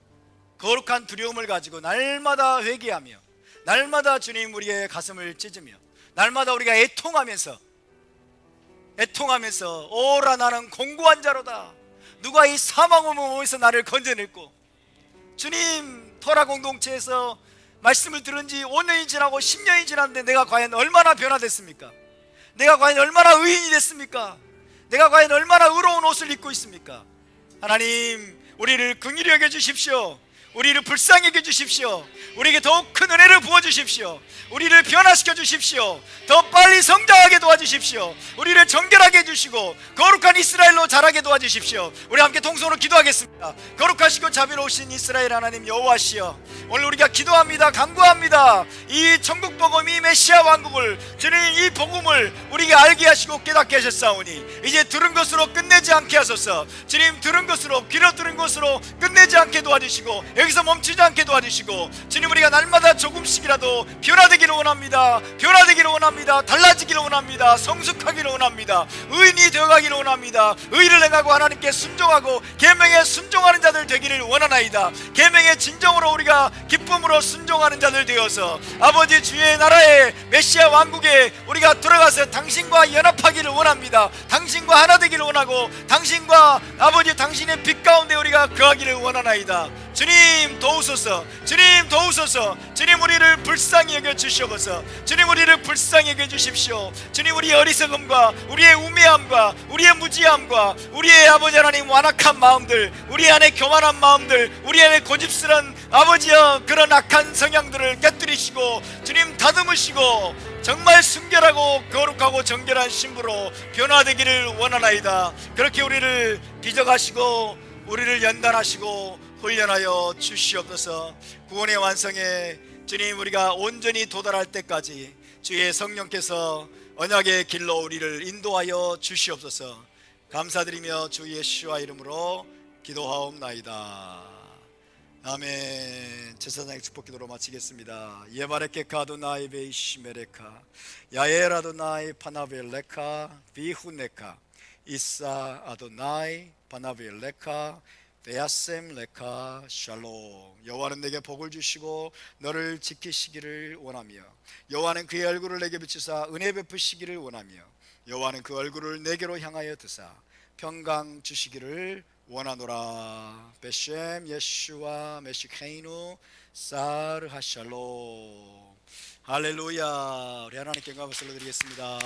거룩한 두려움을 가지고 날마다 회개하며, 날마다 주님 우리의 가슴을 찢으며, 날마다 우리가 애통하면서 오라 나는 공고한 자로다, 누가 이 사망의 몸에서 나를 건져냈고, 주님, 토라 공동체에서 말씀을 들은 지 5년이 지나고 10년이 지났는데 내가 과연 얼마나 변화됐습니까? 내가 과연 얼마나 의인이 됐습니까? 내가 과연 얼마나 의로운 옷을 입고 있습니까? 하나님, 우리를 긍휼히 여겨주십시오. 우리를 불쌍히 여겨주십시오. 우리에게 더욱 큰 은혜를 부어주십시오. 우리를 변화시켜 주십시오. 더 빨리 성장하게 도와주십시오. 우리를 정결하게 해주시고 거룩한 이스라엘로 자라게 도와주십시오. 우리 함께 통성으로 기도하겠습니다. 거룩하시고 자비로우신 이스라엘 하나님 여호와시여, 오늘 우리가 기도합니다. 간구합니다. 이 천국 복음, 이 메시아 왕국을, 주님, 이 복음을 우리에게 알게 하시고 깨닫게 하셨사오니 이제 들은 것으로 끝내지 않게 하소서. 주님, 들은 것으로, 귀로 들은 것으로 끝내지 않게 도와주시고 여기서 멈추지 않게 도와주시고, 주님, 우리가 날마다 조금씩이라도 변화되기를 원합니다. 변화되기를 원합니다. 달라지기를 원합니다. 성숙하기를 원합니다. 의인이 되어가기를 원합니다. 의를 행하고 하나님께 순종하고 계명에 순종하는 자들 되기를 원하나이다. 계명에 진정으로 우리가 기쁨으로 순종하는 자들 되어서 아버지 주의 나라의 메시아 왕국에 우리가 들어가서 당신과 연합하기를 원합니다. 당신과 하나 되기를 원하고 당신과 아버지 당신의 빛 가운데 우리가 거하기를 원하나이다. 주님 도우소서. 주님 도우소서. 주님, 우리를 불쌍히 여겨 주시옵소서. 주님, 우리를 불쌍히 여겨 주십시오. 주님, 우리의 어리석음과 우리의 우매함과 우리의 무지함과 우리의 아버지 하나님 완악한 마음들, 우리 안에 교만한 마음들, 우리 안에 고집스런 아버지여 그런 악한 성향들을 깨뜨리시고 주님 다듬으시고 정말 순결하고 거룩하고 정결한 신부로 변화되기를 원하나이다. 그렇게 우리를 빚어가시고 우리를 연단하시고 훈련하여 주시옵소서. 구원의 완성에 주님, 우리가 온전히 도달할 때까지 주의 성령께서 언약의 길로 우리를 인도하여 주시옵소서. 감사드리며 주 예수와 이름으로 기도하옵나이다. 아멘. 제사장의 축복 기도로 마치겠습니다. 예바레케카 아도나이 베이시메레카 야엘 아도나이 파나벨레카 비후네카 이사 아도나이 파나벨레카 베야셈 레카 샬롬. 여호와는 내게 복을 주시고 너를 지키시기를 원하며, 여호와는 그의 얼굴을 내게 비추사 은혜 베푸시기를 원하며, 여호와는 그 얼굴을 내게로 향하여 드사 평강 주시기를 원하노라. 베셈 예슈와 메시케이누 사르하 샬롬. 할렐루야. 우리 하나님께 영광을 드리겠습니다.